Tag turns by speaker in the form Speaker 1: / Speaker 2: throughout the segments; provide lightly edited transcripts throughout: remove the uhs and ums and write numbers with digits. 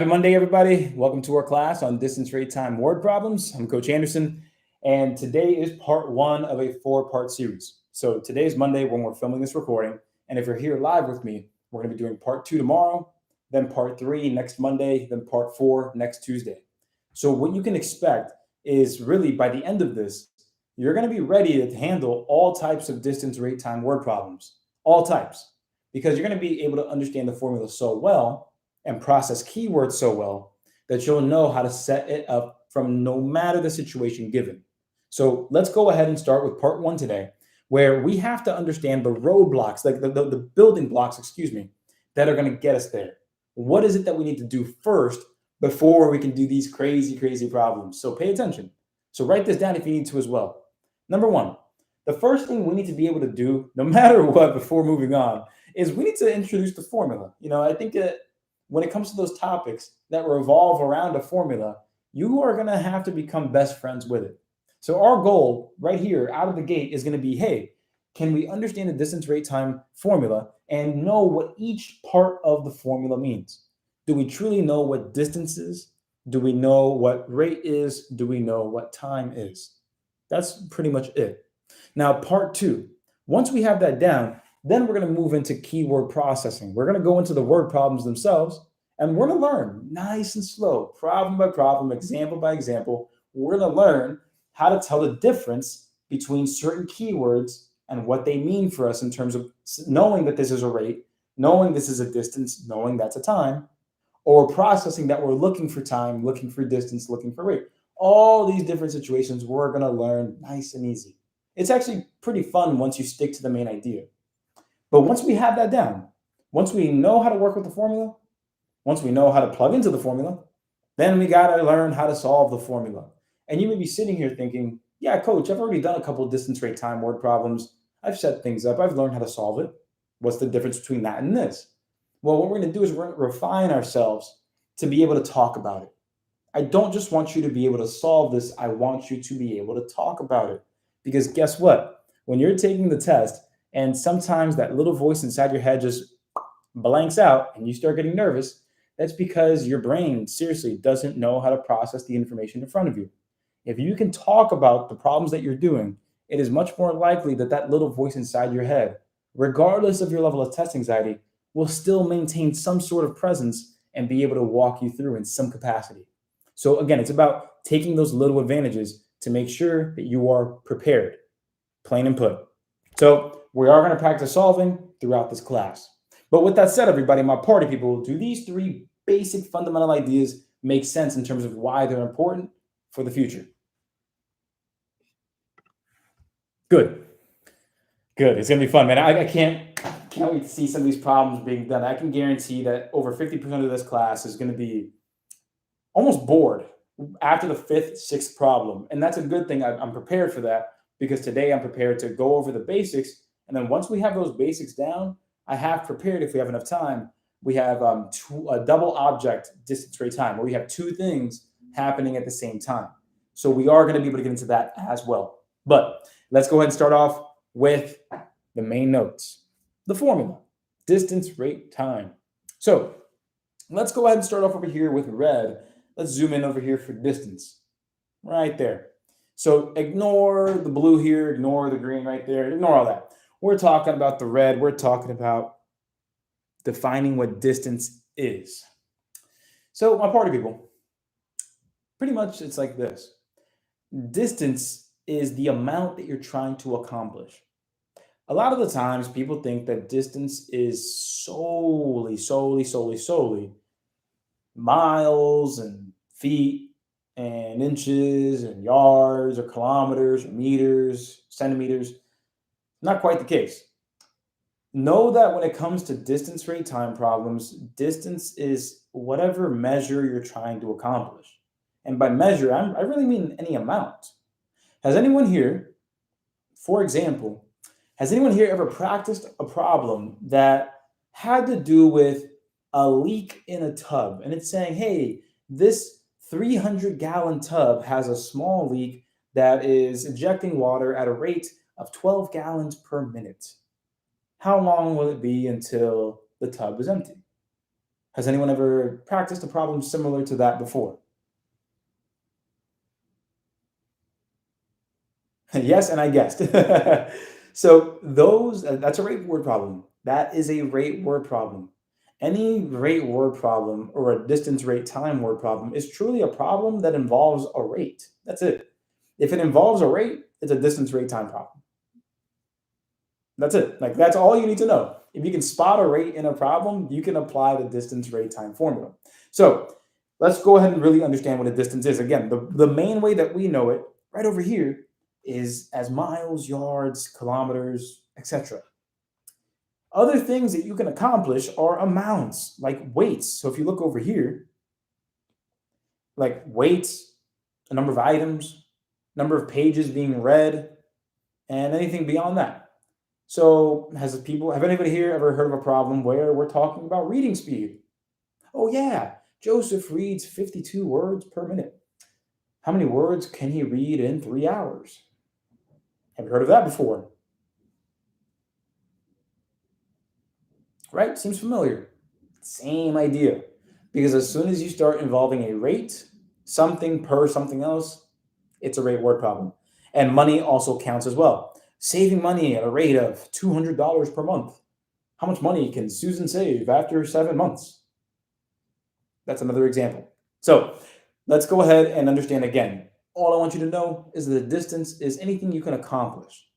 Speaker 1: Happy Monday, everybody. Welcome to our class on distance rate time word problems. I'm Coach Anderson, and today is part one of a four-part series. So today is Monday when we're filming this recording, and if you're here live with me, we're going to be doing part two tomorrow, then part three next Monday, then part four next Tuesday. So what you can expect is really by the end of this, you're going to be ready to handle all types of distance rate time word problems, all types, because you're going to be able to understand the formula so well and process keywords so well that you'll know how to set it up from no matter the situation given. So let's go ahead and start with part one today, where we have to understand the roadblocks, like the building blocks, that are going to get us there. What is it that we need to do first before we can do these crazy problems? So pay attention. So write this down if you need to as well. Number one, the first thing we need to be able to do, no matter what, before moving on, is we need to introduce the formula. I think that when it comes to those topics that revolve around a formula, you are going to have to become best friends with it. So our goal right here out of the gate is going to be, hey, can we understand the distance rate time formula and know what each part of the formula means? Do we truly know what distance is? Do we know what rate is? Do we know what time is? That's pretty much it. Now, part two, once we have that down, then we're going to move into keyword processing. We're going to go into the word problems themselves, and we're going to learn nice and slow, problem by problem, example by example. We're going to learn how to tell the difference between certain keywords and what they mean for us in terms of knowing that this is a rate, knowing this is a distance, knowing that's a time, or processing that we're looking for time, looking for distance, looking for rate. All these different situations we're going to learn nice and easy. It's actually pretty fun once you stick to the main idea. But once we have that down, once we know how to work with the formula, once we know how to plug into the formula, then we got to learn how to solve the formula. And you may be sitting here thinking, yeah, coach, I've already done a couple of distance rate time word problems. I've set things up. I've learned how to solve it. What's the difference between that and this? Well, what we're going to do is we're going to refine ourselves to be able to talk about it. I don't just want you to be able to solve this. I want you to be able to talk about it. Because guess what? When you're taking the test, and sometimes that little voice inside your head just blanks out and you start getting nervous, that's because your brain seriously doesn't know how to process the information in front of you. If you can talk about the problems that you're doing, it is much more likely that that little voice inside your head, regardless of your level of test anxiety, will still maintain some sort of presence and be able to walk you through in some capacity. So again, it's about taking those little advantages to make sure that you are prepared, plain and put. So we are going to practice solving throughout this class. But with that said, everybody, my party people, do these three basic fundamental ideas make sense in terms of why they're important for the future? Good. It's going to be fun, man. I can't wait to see some of these problems being done. I can guarantee that over 50% of this class is going to be almost bored after the fifth, sixth problem. And that's a good thing. I'm prepared for that because today I'm prepared to go over the basics. And then once we have those basics down, I have prepared, if we have enough time, we have a double object distance rate time, where we have two things happening at the same time. So we are going to be able to get into that as well. But let's go ahead and start off with the main notes. The formula, distance rate time. So let's go ahead and start off over here with red. Let's zoom in over here for distance. Right there. So ignore the blue here, ignore the green right there, ignore all that. We're talking about the red. We're talking about defining what distance is. So my party people, pretty much it's like this. Distance is the amount that you're trying to accomplish. A lot of the times people think that distance is solely miles and feet and inches and yards or kilometers or meters, centimeters. Not quite the case. Know that when it comes to distance rate time problems, distance is whatever measure you're trying to accomplish. And by measure, I really mean any amount. Has anyone here, for example, ever practiced a problem that had to do with a leak in a tub? And it's saying, hey, this 300-gallon tub has a small leak that is ejecting water at a rate of 12 gallons per minute. How long will it be until the tub is empty? Has anyone ever practiced a problem similar to that before? Yes, and I guessed. So that's a rate word problem. That is a rate word problem. Any rate word problem or a distance rate time word problem is truly a problem that involves a rate. That's it. If it involves a rate, it's a distance rate time problem. That's it. Like that's all you need to know. If you can spot a rate in a problem, you can apply the distance rate time formula. So let's go ahead and really understand what a distance is. Again, the main way that we know it right over here is as miles, yards, kilometers, etc. Other things that you can accomplish are amounts, like weights. So if you look over here, like weights, a number of items, number of pages being read, and anything beyond that. So have anybody here ever heard of a problem where we're talking about reading speed? Oh yeah, Joseph reads 52 words per minute. How many words can he read in 3 hours? Have you heard of that before? Right? Seems familiar. Same idea. Because as soon as you start involving a rate, something per something else, it's a rate word problem. And money also counts as well. Saving money at a rate of $200 per month. How much money can Susan save after 7 months? That's another example. So let's go ahead and understand again. All I want you to know is that the distance is anything you can accomplish.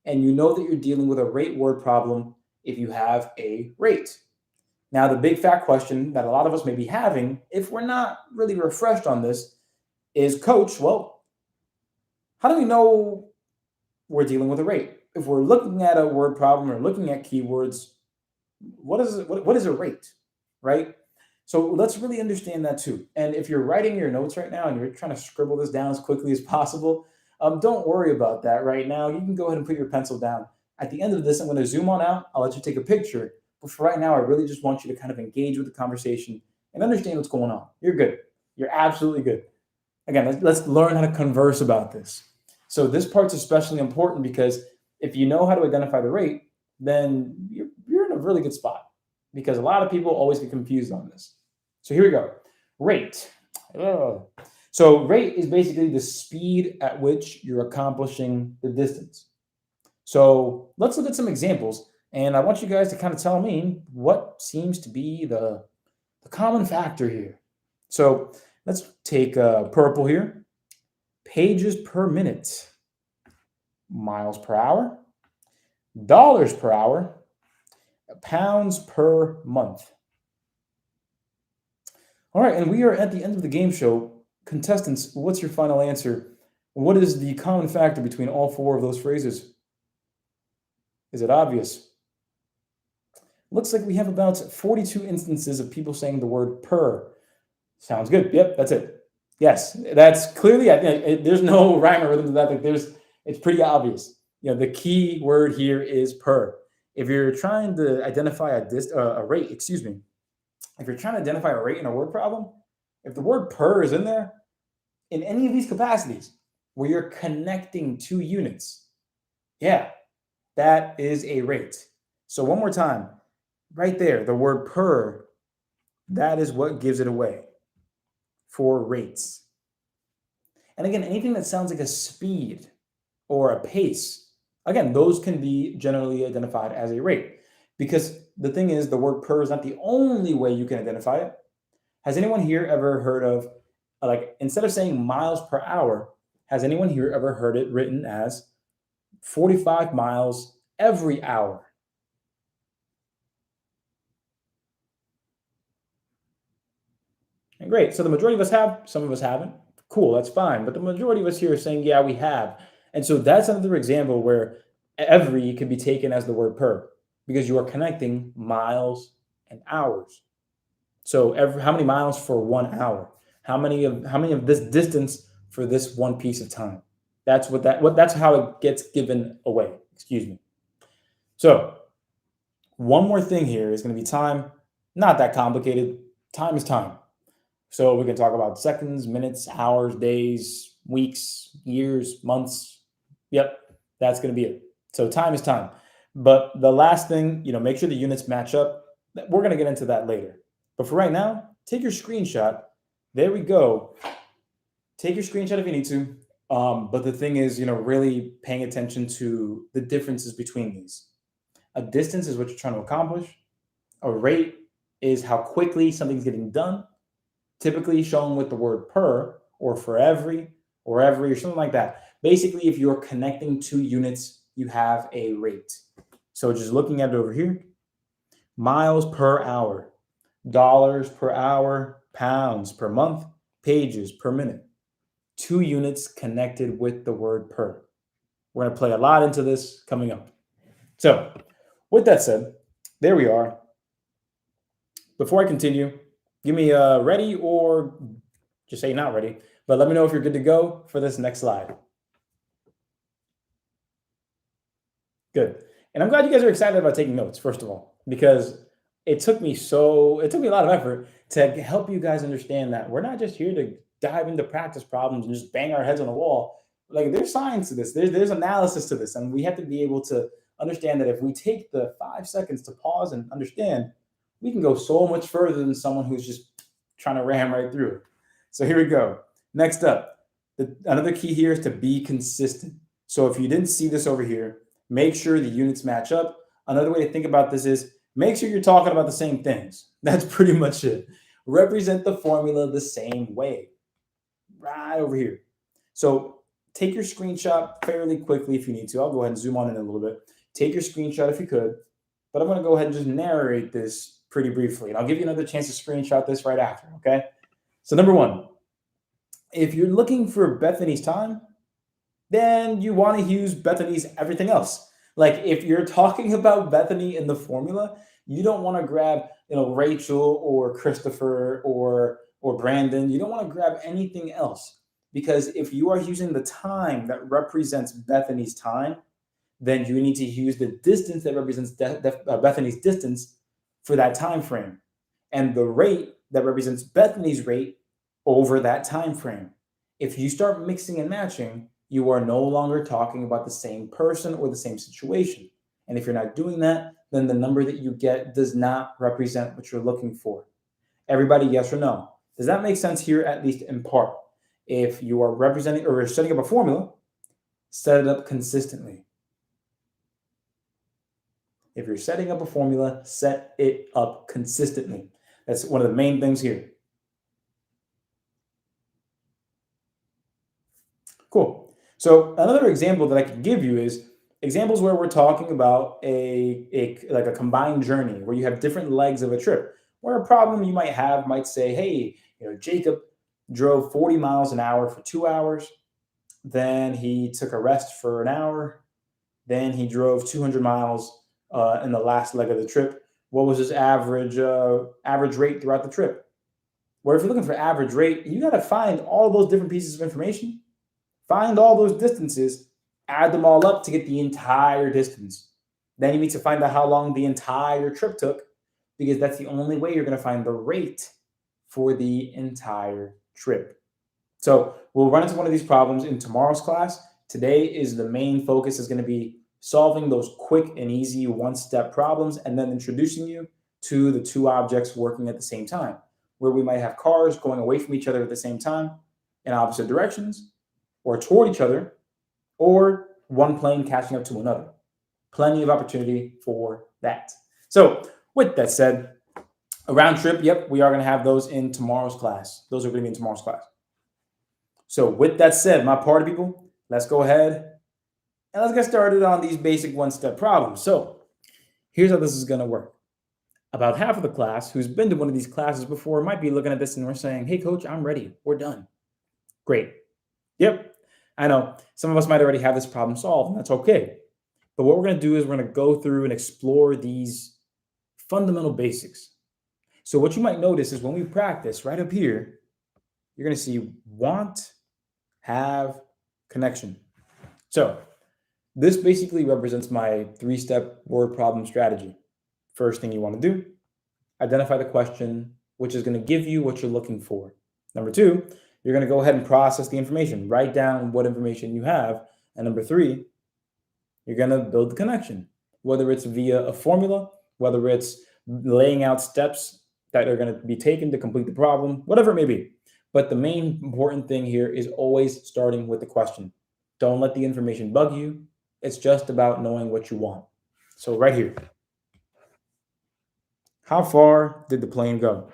Speaker 1: And you know that you're dealing with a rate word problem if you have a rate. Now, the big fat question that a lot of us may be having, if we're not really refreshed on this, is Coach, well, how do we know we're dealing with a rate? If we're looking at a word problem or looking at keywords, what is a rate, right? So let's really understand that too. And if you're writing your notes right now and you're trying to scribble this down as quickly as possible, don't worry about that right now. You can go ahead and put your pencil down. At the end of this, I'm going to zoom on out. I'll let you take a picture. But for right now, I really just want you to kind of engage with the conversation and understand what's going on. You're good. You're absolutely good. Again, let's learn how to converse about this. So this part's especially important because if you know how to identify the rate, then you're in a really good spot because a lot of people always get confused on this. So here we go. Rate. Ugh. So rate is basically the speed at which you're accomplishing the distance. So let's look at some examples. And I want you guys to kind of tell me what seems to be the common factor here. So let's take purple here. Pages per minute, miles per hour, dollars per hour, pounds per month. All right, and we are at the end of the game show. Contestants, what's your final answer? What is the common factor between all four of those phrases? Is it obvious? Looks like we have about 42 instances of people saying the word per. Sounds good. Yep, that's it. Yes, that's clearly, there's no rhyme or rhythm to that. It's pretty obvious. The key word here is per. If you're trying to identify a rate, excuse me, if you're trying to identify a rate in a word problem, if the word per is in there, in any of these capacities where you're connecting two units, yeah, that is a rate. So one more time, right there, the word per, that is what gives it away for rates. And again, anything that sounds like a speed or a pace, again, those can be generally identified as a rate. Because the thing is, the word per is not the only way you can identify it. Has anyone here ever heard of, like, instead of saying miles per hour, has anyone here ever heard it written as 45 miles every hour? And great. So the majority of us have, some of us haven't. Cool, that's fine. But the majority of us here are saying, yeah, we have. And so that's another example where every can be taken as the word per because you are connecting miles and hours. So how many miles for 1 hour? How many of this distance for this one piece of time? That's that's how it gets given away. Excuse me. So one more thing here is going to be time. Not that complicated. Time is time. So we can talk about seconds, minutes, hours, days, weeks, years, months. Yep, that's going to be it. So time is time. But the last thing, make sure the units match up. We're going to get into that later. But for right now, take your screenshot. There we go. Take your screenshot if you need to. But the thing is, really paying attention to the differences between these. A distance is what you're trying to accomplish. A rate is how quickly something's getting done, typically shown with the word per or for every or something like that. Basically, if you're connecting two units, you have a rate. So just looking at it over here, miles per hour, dollars per hour, pounds per month, pages per minute. 2 units connected with the word per. We're going to play a lot into this coming up. So with that said, there we are. Before I continue, give me a ready or just say not ready, but let me know if you're good to go for this next slide. Good. And I'm glad you guys are excited about taking notes, first of all, because it took me a lot of effort to help you guys understand that we're not just here to dive into practice problems and just bang our heads on the wall. Like, there's science to this, there's analysis to this, and we have to be able to understand that if we take the 5 seconds to pause and understand, we can go so much further than someone who's just trying to ram right through it. So here we go. Next up, another key here is to be consistent. So if you didn't see this over here, make sure the units match up. Another way to think about this is make sure you're talking about the same things. That's pretty much it. Represent the formula the same way. Right over here. So take your screenshot fairly quickly if you need to. I'll go ahead and zoom on in a little bit. Take your screenshot if you could, but I'm going to go ahead and just narrate this pretty briefly, and I'll give you another chance to screenshot this right after, okay? So number 1, if you're looking for Bethany's time, then you want to use Bethany's everything else. Like, if you're talking about Bethany in the formula, you don't want to grab, Rachel or Christopher or Brandon. You don't want to grab anything else, because if you are using the time that represents Bethany's time, then you need to use the distance that represents Bethany's distance for that time frame, and the rate that represents Bethany's rate over that time frame. If you start mixing and matching, you are no longer talking about the same person or the same situation. And if you're not doing that, then the number that you get does not represent what you're looking for. Everybody, yes or no? Does that make sense here, at least in part? If you are representing or setting up a formula, set it up consistently. If you're setting up a formula, set it up consistently. That's one of the main things here. Cool. So another example that I could give you is examples where we're talking about a combined journey where you have different legs of a trip, where a problem you might say, hey, Jacob drove 40 miles an hour for 2 hours. Then he took a rest for an hour. Then he drove 200 miles in the last leg of the trip. What was his average rate throughout the trip? Where if you're looking for average rate, you got to find all those different pieces of information, find all those distances, add them all up to get the entire distance. Then you need to find out how long the entire trip took, because that's the only way you're going to find the rate for the entire trip. So we'll run into one of these problems in tomorrow's class. Today is the main focus is going to be solving those quick and easy one-step problems, and then introducing you to the 2 objects working at the same time, where we might have cars going away from each other at the same time in opposite directions, or toward each other, or one plane catching up to another. Plenty of opportunity for that. So with that said, a round trip, yep, we are going to have those in tomorrow's class. Those are going to be in tomorrow's class. So with that said, my party people, let's go ahead and let's get started on these basic one-step problems. So here's how this is going to work. About half of the class who's been to one of these classes before might be looking at this and we're saying, hey, coach, I'm ready. We're done. Great. Yep. I know some of us might already have this problem solved, and that's okay. But what we're going to do is we're going to go through and explore these fundamental basics. So what you might notice is when we practice right up here, you're going to see want, have, connection. So this basically represents my 3-step word problem strategy. First thing you want to do, identify the question, which is going to give you what you're looking for. Number 2, you're going to go ahead and process the information. Write down what information you have. And number 3, you're going to build the connection, whether it's via a formula, whether it's laying out steps that are going to be taken to complete the problem, whatever it may be. But the main important thing here is always starting with the question. Don't let the information bug you. It's just about knowing what you want. So right here, how far did the plane go?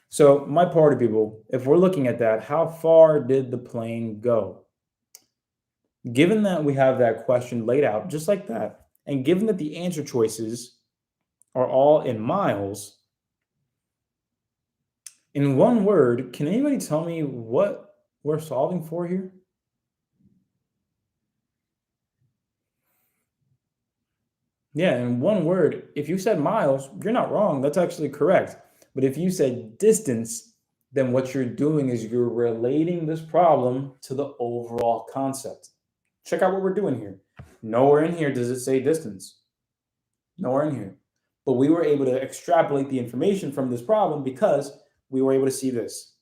Speaker 1: So my party people, if we're looking at that, how far did the plane go? Given that we have that question laid out just like that, and given that the answer choices are all in miles, in one word, can anybody tell me what we're solving for here? Yeah, in one word, if you said miles, you're not wrong. That's actually correct. But if you said distance, then what you're doing is you're relating this problem to the overall concept. Check out what we're doing here. Nowhere in here does it say distance. Nowhere in here. But we were able to extrapolate the information from this problem because we were able to see this.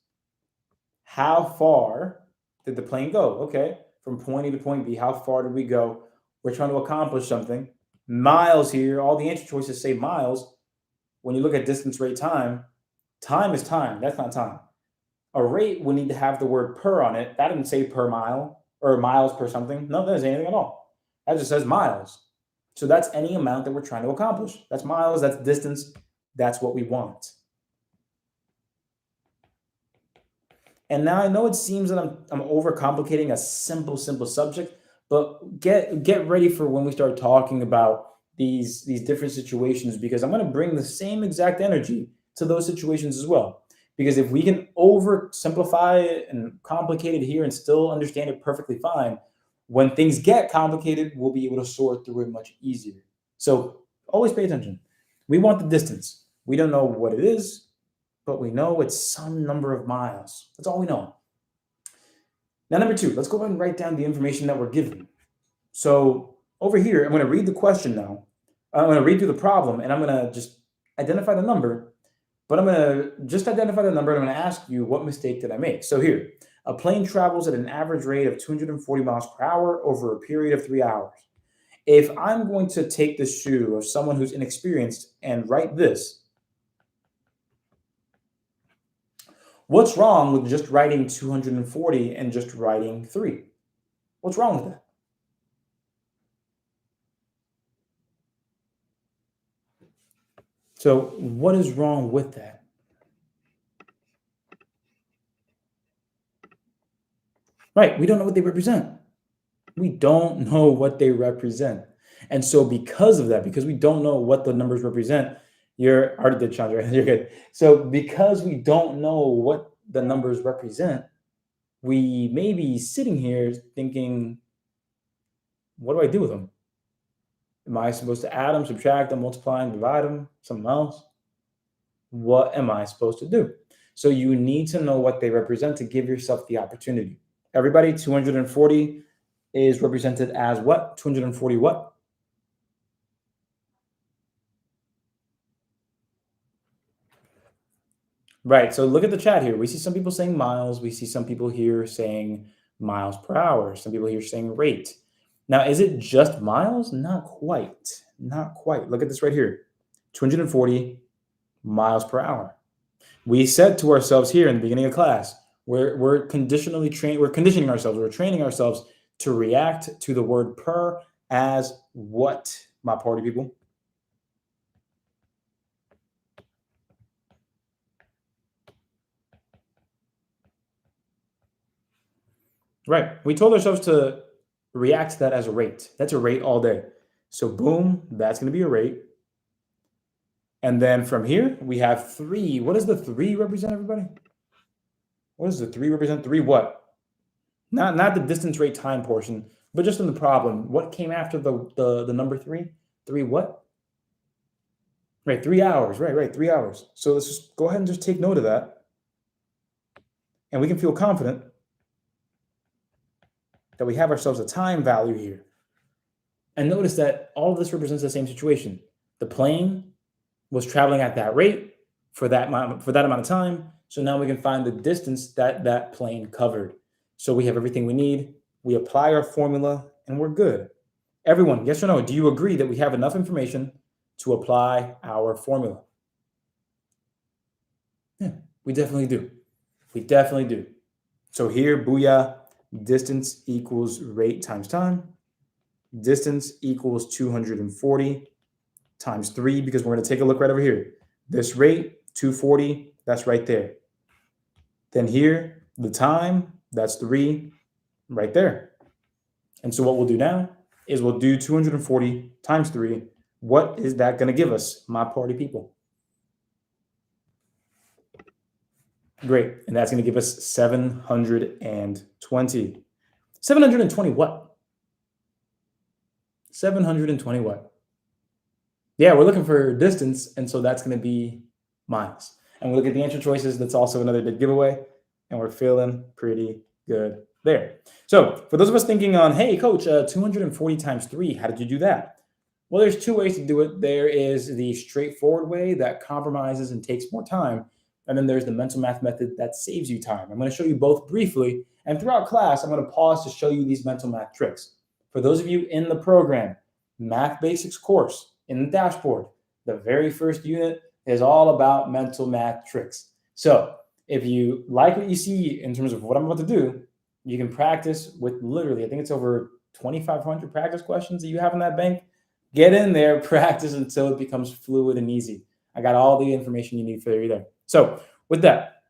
Speaker 1: How far did the plane go? Okay, from point A to point B, how far did we go? We're trying to accomplish something. Miles here, all the answer choices say miles. When you look at distance, rate, time is time. That's not time. A rate would need to have the word per on it. That didn't say per mile or miles per something. No, that doesn't say anything at all. That just says miles. So that's any amount that we're trying to accomplish. That's miles, that's distance, that's what we want. And now I know it seems that I'm overcomplicating a simple subject, but get ready for when we start talking about these different situations, because I'm going to bring the same exact energy to those situations as well. Because if we can oversimplify it and complicate it here and still understand it perfectly fine, when things get complicated, we'll be able to sort through it much easier. So always pay attention. We want the distance. We don't know what it is, but we know it's some number of miles. That's all we know. Now, number two, let's go ahead and write down the information that we're given. So over here, I'm going to read the question now. I'm going to read through the problem, and I'm going to just identify the number. But I'm going to just identify the number, and I'm going to ask you, what mistake did I make? So here, a plane travels at an average rate of 240 miles per hour over a period of 3 hours. If I'm going to take the shoe of someone who's inexperienced and write this, what's wrong with just writing 240 and just writing 3? What's wrong with that? So what is wrong with that? Right, we don't know what they represent. We don't know what they represent. And so because of that, because we don't know what the numbers represent, you're already did, Chandra, you're good. So because we don't know what the numbers represent, we may be sitting here thinking, what do I do with them? Am I supposed to add them, subtract them, multiply them, divide them, something else? What am I supposed to do? So you need to know what they represent to give yourself the opportunity. Everybody, 240 is represented as what? 240 what? Right, so look at the chat here. We see some people saying miles. We see some people here saying miles per hour. Some people here saying rate. Now, is it just miles? Not quite. Not quite. Look at this right here. 240 miles per hour. We said to ourselves here in the beginning of class, we're conditionally trained, we're conditioning ourselves, we're training ourselves to react to the word per as what, my party people? Right. We told ourselves to react to that as a rate. That's a rate all day. So boom, that's going to be a rate. And then from here, we have 3. What does the 3 represent, everybody? What does the 3 represent? 3 what? Not the distance, rate, time portion, but just in the problem. What came after the number 3? 3 what? Right, 3 hours. Right, 3 hours. So let's just go ahead and just take note of that. And we can feel confident that we have ourselves a time value here. And notice that all of this represents the same situation. The plane was traveling at that rate for that amount of time. So now we can find the distance that that plane covered. So we have everything we need. We apply our formula and we're good. Everyone, yes or no, do you agree that we have enough information to apply our formula? Yeah, we definitely do. We definitely do. So here, booyah, distance equals rate times time. Distance equals 240 times 3, because we're going to take a look right over here. This rate, 240, that's right there. Then here, the time, that's 3 right there. And so what we'll do now is we'll do 240 times 3. What is that going to give us, my party people? Great. And that's going to give us 720. 720 what? 720 what? Yeah, we're looking for distance, and so that's going to be miles. And we look at the answer choices, that's also another big giveaway, and we're feeling pretty good there. So for those of us thinking on, hey, coach, 240 times 3, how did you do that? Well, there's two ways to do it. There is the straightforward way that compromises and takes more time, and then there's the mental math method that saves you time. I'm going to show you both briefly, and throughout class, I'm going to pause to show you these mental math tricks. For those of you in the program, Math Basics course, in the dashboard, the very first unit is all about mental math tricks. So if you like what you see in terms of what I'm about to do, you can practice with literally, I think it's over 2,500 practice questions that you have in that bank. Get in there, practice until it becomes fluid and easy. I got all the information you need for you there. So with that,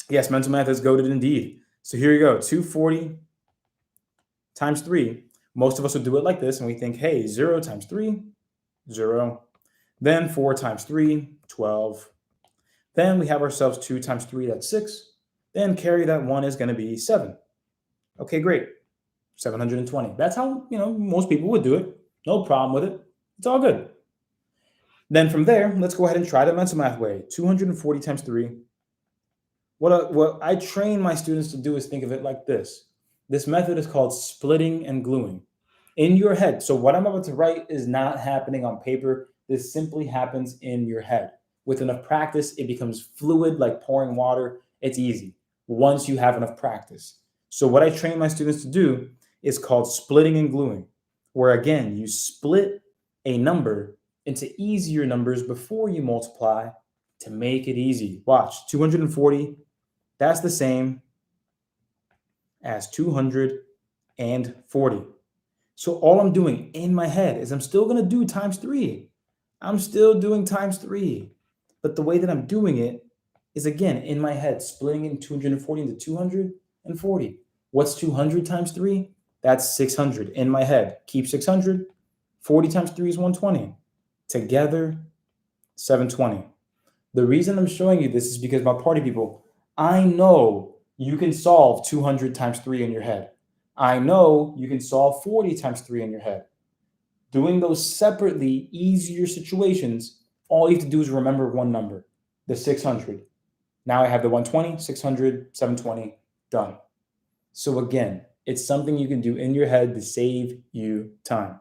Speaker 1: yes, mental math is goated indeed. So here you go, 240 times 3. Most of us would do it like this, and we think, hey, 0 times 3, 0. Then 4 times 3, 12. Then we have ourselves 2 times 3, that's 6. Then carry that 1 is going to be 7. Okay, great. 720. That's how, most people would do it. No problem with it. It's all good. Then from there, let's go ahead and try the mental math way. 240 times 3. What I train my students to do is think of it like this. This method is called splitting and gluing. In your head. So what I'm about to write is not happening on paper. This simply happens in your head. With enough practice, it becomes fluid like pouring water. It's easy once you have enough practice. So what I train my students to do is called splitting and gluing, where again, you split a number into easier numbers before you multiply to make it easy. Watch, 240, that's the same as 240. So all I'm doing in my head is I'm still going to do times 3. I'm still doing times 3. But the way that I'm doing it is, again, in my head, splitting in 240 into 240. What's 200 times 3? That's 600 in my head. Keep 600. 40 times 3 is 120. Together, 720. The reason I'm showing you this is because, my party people, I know you can solve 200 times 3 in your head. I know you can solve 40 times 3 in your head. Doing those separately, easier situations, all you have to do is remember one number, the 600. Now I have the 120, 600, 720, done. So again, it's something you can do in your head to save you time.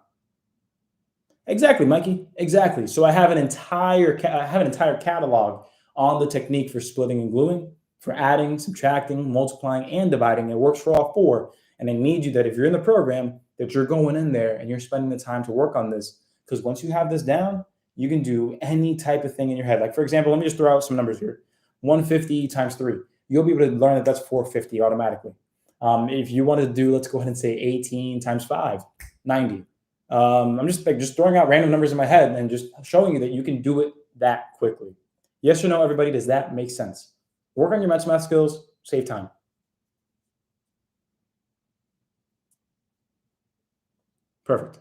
Speaker 1: Exactly, Mikey, exactly. So I have an entire catalog on the technique for splitting and gluing, for adding, subtracting, multiplying, and dividing. It works for all four. And I need you that if you're in the program, that you're going in there and you're spending the time to work on this. Because once you have this down, you can do any type of thing in your head. Like, for example, let me just throw out some numbers here. 150 times 3. You'll be able to learn that that's 450 automatically. If you wanted to do, let's go ahead and say 18 times 5, 90. I'm just throwing out random numbers in my head and just showing you that you can do it that quickly. Yes or no, everybody? Does that make sense? Work on your mental math skills, save time. Perfect.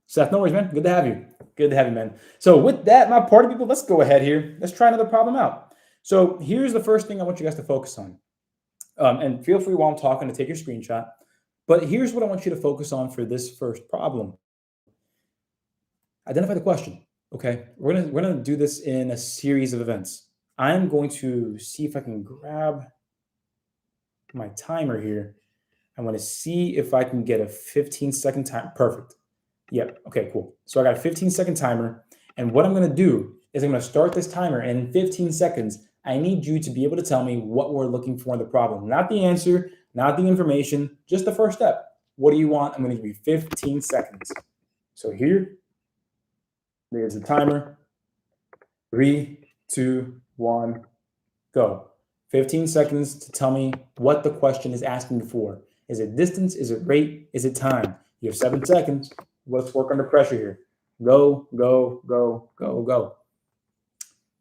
Speaker 1: Seth, no worries, man. Good to have you. Good to have you, man. So with that, my party people, let's go ahead here. Let's try another problem out. So here's the first thing I want you guys to focus on. And feel free while I'm talking to take your screenshot. But here's what I want you to focus on for this first problem. Identify the question. Okay, we're gonna do this in a series of events. I'm going to see if I can grab my timer here. I'm going to see if I can get a 15-second time. Perfect. Yep. Okay, cool. So I got a 15-second timer. And what I'm going to do is I'm going to start this timer. And in 15 seconds, I need you to be able to tell me what we're looking for in the problem. Not the answer, not the information, just the first step. What do you want? I'm going to give you 15 seconds. So there's the timer. 3, 2, 1, Go. 15 seconds to tell me what the question is asking you for. Is it distance? Is it rate? Is it time? You have 7 seconds. Let's work under pressure here. Go, go, go, go, go.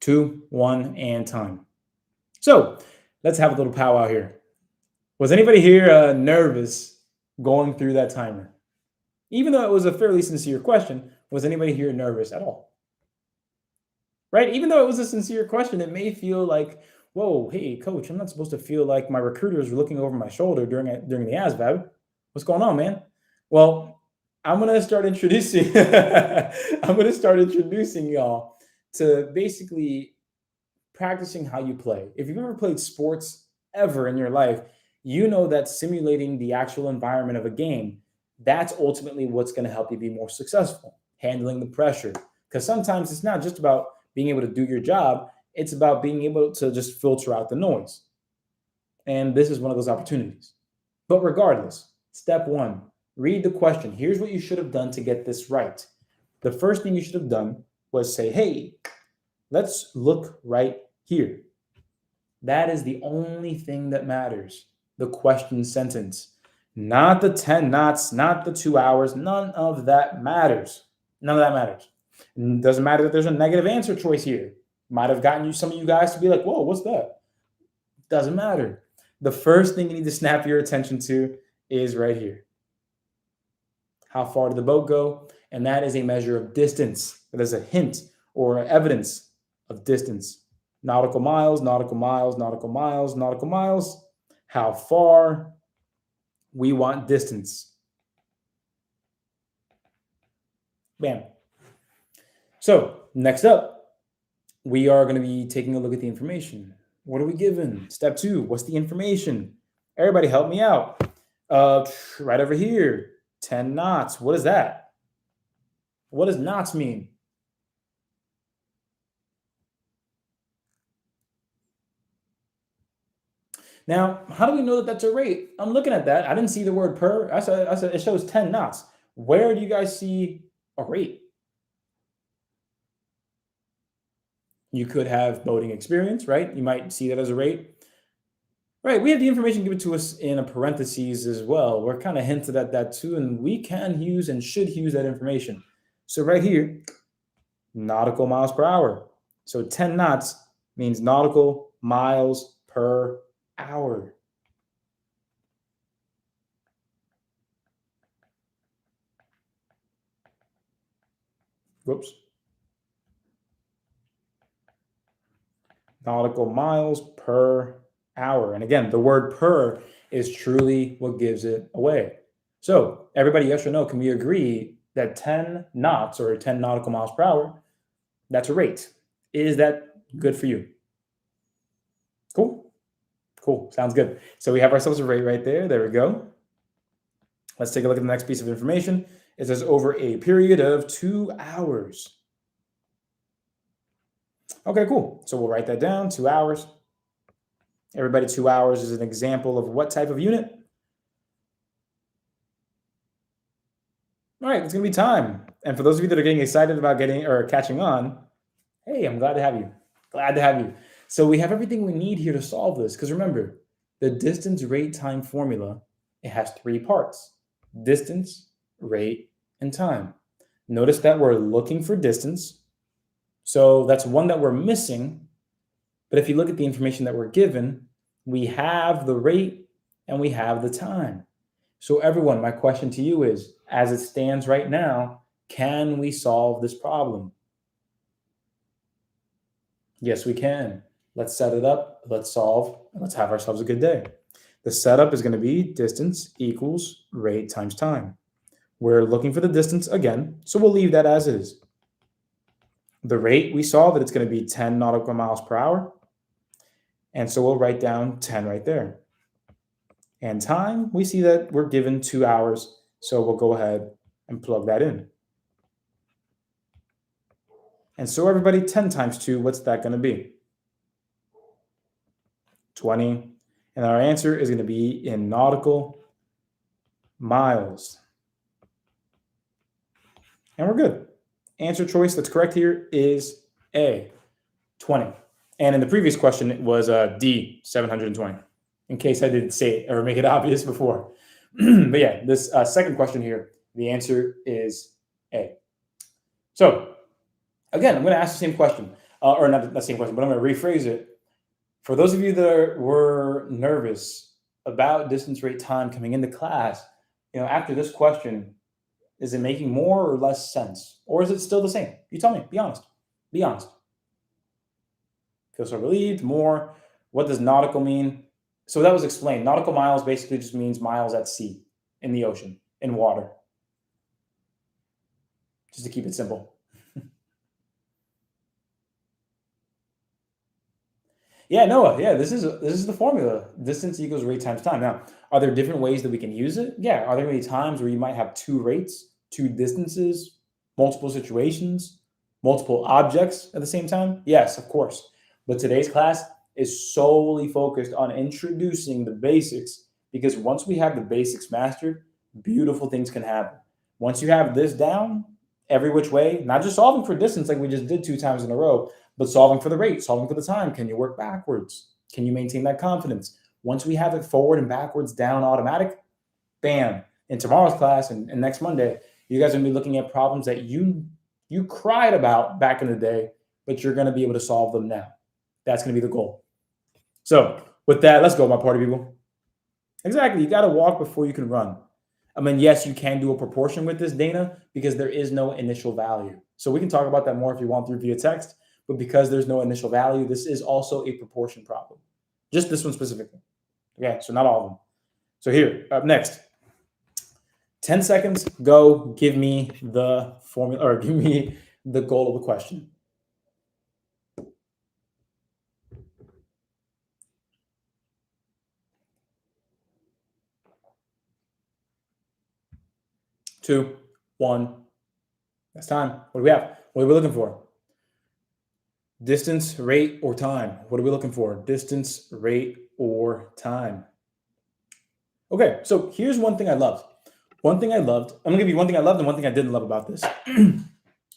Speaker 1: 2, 1, and time. So let's have a little powwow here. Was anybody here nervous going through that timer? Even though it was a fairly sincere question, was anybody here nervous at all? Right? Even though it was a sincere question, it may feel like, whoa, hey, coach, I'm not supposed to feel like my recruiters are looking over my shoulder during the ASVAB. What's going on, man? Well, I'm going to start introducing y'all to basically practicing how you play. If you've ever played sports ever in your life, you know that simulating the actual environment of a game, that's ultimately what's going to help you be more successful, handling the pressure. Because sometimes it's not just about being able to do your job, it's about being able to just filter out the noise. And this is one of those opportunities. But regardless, step 1, read the question. Here's what you should have done to get this right. The first thing you should have done was say, hey, let's look right here. That is the only thing that matters. The question sentence, not the 10 knots, not the 2 hours. None of that matters. None of that matters. It doesn't matter that there's a negative answer choice here. Might have gotten some of you guys to be like, whoa, what's that? Doesn't matter. The first thing you need to snap your attention to is right here. How far did the boat go? And that is a measure of distance. That is a hint or evidence of distance. Nautical miles, nautical miles, nautical miles, nautical miles. How far? We want distance. Bam. So next up, we are going to be taking a look at the information. What are we given? Step 2, what's the information? Everybody help me out. Right over here, 10 knots. What is that? What does knots mean? Now, how do we know that that's a rate? I'm looking at that. I didn't see the word per. I said it shows 10 knots. Where do you guys see a rate? You could have boating experience, right? You might see that as a rate. Right, we have the information given to us in a parentheses as well. We're kind of hinted at that too, and we can use and should use that information. So right here, nautical miles per hour. So 10 knots means nautical miles per hour. Whoops. Nautical miles per hour. And again, the word per is truly what gives it away. So everybody, yes or no, can we agree that 10 knots or 10 nautical miles per hour, that's a rate? Is that good for you? Cool. Cool. Sounds good. So we have ourselves a rate right there. There we go. Let's take a look at the next piece of information. It says over a period of 2 hours. Okay, cool. So we'll write that down, 2 hours. Everybody, 2 hours is an example of what type of unit? All right, it's going to be time. And for those of you that are getting excited about getting or catching on, hey, I'm glad to have you. Glad to have you. So we have everything we need here to solve this. Because remember, the distance, rate, time formula, it has 3 parts: distance, rate, and time. Notice that we're looking for distance. So that's one that we're missing. But if you look at the information that we're given, we have the rate and we have the time. So everyone, my question to you is, as it stands right now, can we solve this problem? Yes, we can. Let's set it up, let's solve, and let's have ourselves a good day. The setup is going to be distance equals rate times time. We're looking for the distance again, so we'll leave that as is. The rate, we saw that it's going to be 10 nautical miles per hour. And so we'll write down 10 right there. And time, we see that we're given 2 hours. So we'll go ahead and plug that in. And so everybody, 10 times 2, what's that going to be? 20. And our answer is going to be in nautical miles. And we're good. Answer choice that's correct here is A, 20. And in the previous question, it was D, 720, in case I didn't say it or make it obvious before. But yeah, this second question here, the answer is A. So again, I'm going to ask the same question, or not the same question, but I'm going to rephrase it. For those of you that were nervous about distance, rate, time coming into class, after this question, is it making more or less sense? Or is it still the same? You tell me. Be honest. Be honest. Feel so relieved, more. What does nautical mean? So that was explained. Nautical miles basically just means miles at sea, in the ocean, in water. Just to keep it simple. Yeah, Noah. Yeah, this is the formula. Distance equals rate times time. Now, are there different ways that we can use it? Yeah. Are there any times where you might have two rates, two distances, multiple situations, multiple objects at the same time? Yes, of course. But today's class is solely focused on introducing the basics, because once we have the basics mastered, beautiful things can happen. Once you have this down, every which way, not just solving for distance like we just did 2 times in a row, but solving for the rate, solving for the time. Can you work backwards? Can you maintain that confidence? Once we have it forward and backwards down automatic, bam. In tomorrow's class and next Monday, you guys are going to be looking at problems that you cried about back in the day, but you're going to be able to solve them now. That's going to be the goal. So with that, let's go, my party people. Exactly. You got to walk before you can run. I mean, yes, you can do a proportion with this, Dana, because there is no initial value. So we can talk about that more if you want through via text. But because there's no initial value, this is also a proportion problem. Just this one specifically. Okay, so not all of them. So here, up next. 10 seconds, go. Give me the formula, or give me the goal of the question. Two, one. That's time. What do we have? What are we looking for? Distance, rate, or time? What are we looking for? Distance, rate, or time? Okay, so here's one thing I loved. One thing I loved, I'm gonna give you one thing I loved and one thing I didn't love about this.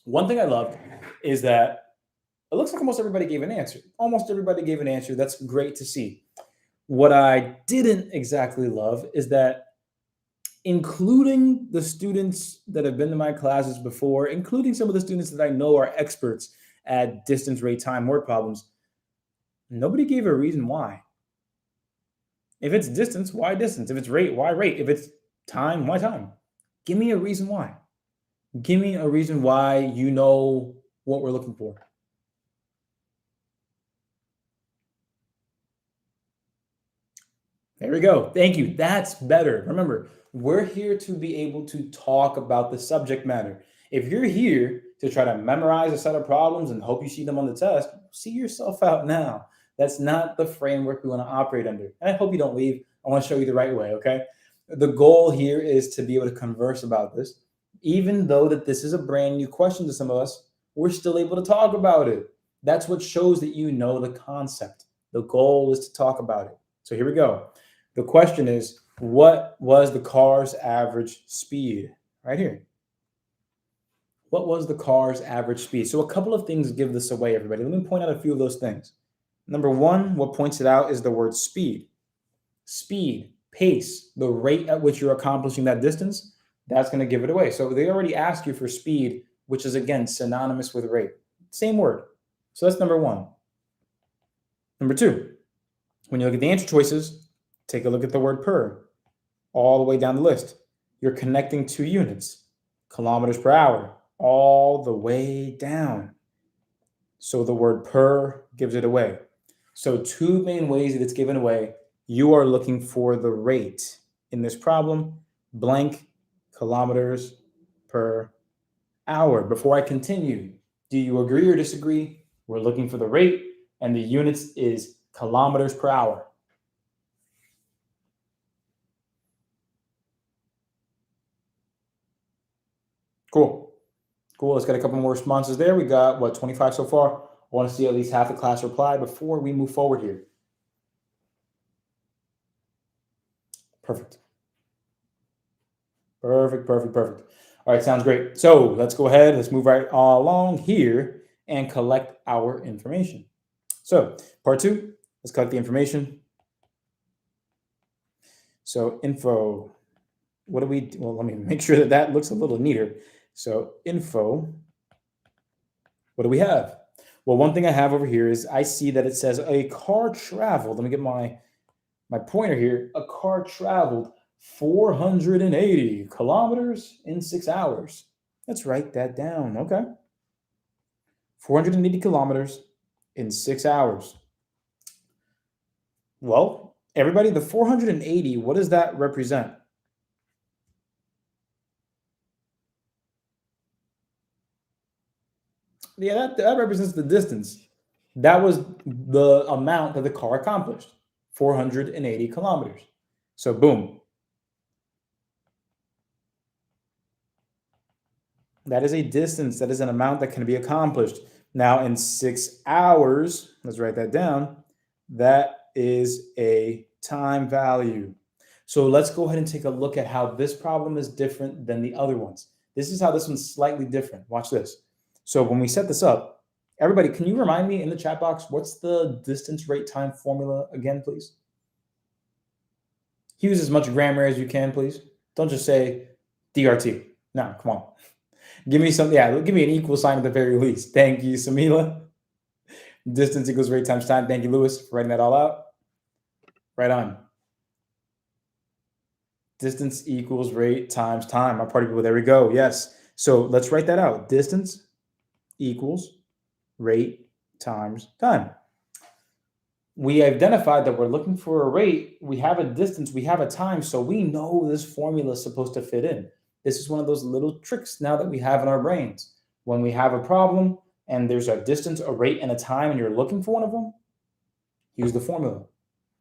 Speaker 1: One thing I loved is that it looks like almost everybody gave an answer. Almost everybody gave an answer. That's great to see. What I didn't exactly love is that including the students that have been to my classes before, including some of the students that I know are experts at distance, rate, time, word problems, nobody gave a reason why. If it's distance, why distance? If it's rate, why rate? If it's time, why time? Give me a reason why. Give me a reason why you know what we're looking for. There we go. Thank you. That's better. Remember, we're here to be able to talk about the subject matter. If you're here to try to memorize a set of problems and hope you see them on the test, see yourself out now. That's not the framework we want to operate under. And I hope you don't leave. I want to show you the right way, okay? The goal here is to be able to converse about this. Even though that this is a brand new question to some of us, we're still able to talk about it. That's what shows that you know the concept. The goal is to talk about it. So here we go. The question is, what was the car's average speed? Right here. What was the car's average speed? So a couple of things give this away, everybody. Let me point out a few of those things. Number one, what points it out is the word speed. Speed, pace, the rate at which you're accomplishing that distance, that's going to give it away. So they already asked you for speed, which is, again, synonymous with rate. Same word. So that's number one. Number two, when you look at the answer choices, take a look at the word per, all the way down the list. You're connecting two units, kilometers per hour, all the way down. So the word per gives it away. So two main ways that it's given away. You are looking for the rate in this problem, blank kilometers per hour. Before I continue, do you agree or disagree? We're looking for the rate, and the units is kilometers per hour. Cool. Cool. Let's get a couple more responses there. We got, 25 so far? I want to see at least half the class reply before we move forward here. Perfect. Perfect. All right, sounds great. So let's go ahead. Let's move right along here and collect our information. So part 2, let's collect the information. So info, what do we, well, let me make sure that that looks a little neater. So info, what do we have? Well, one thing I have over here is I see that it says a car traveled. Let me get my pointer here. A car traveled 480 kilometers in 6 hours. Let's write that down. Okay. 480 kilometers in 6 hours. Well, everybody, the 480, what does that represent? Yeah, that represents the distance. That was the amount that the car accomplished, 480 kilometers. So boom. That is a distance. That is an amount that can be accomplished. Now in 6 hours, let's write that down. That is a time value. So let's go ahead and take a look at how this problem is different than the other ones. This is how this one's slightly different. Watch this. So when we set this up, everybody, can you remind me in the chat box, what's the distance, rate, time formula again, please? Use as much grammar as you can, please. Don't just say DRT. No, come on. Give me something. Yeah, give me an equal sign at the very least. Thank you, Samila. Distance equals rate times time. Thank you, Lewis, for writing that all out. Right on. Distance equals rate times time. My party people, there we go. Yes. So let's write that out. Distance equals rate times time. We identified that we're looking for a rate. We have a distance. We have a time. So we know this formula is supposed to fit in. This is one of those little tricks now that we have in our brains. When we have a problem and there's a distance, a rate, and a time, and you're looking for one of them, use the formula.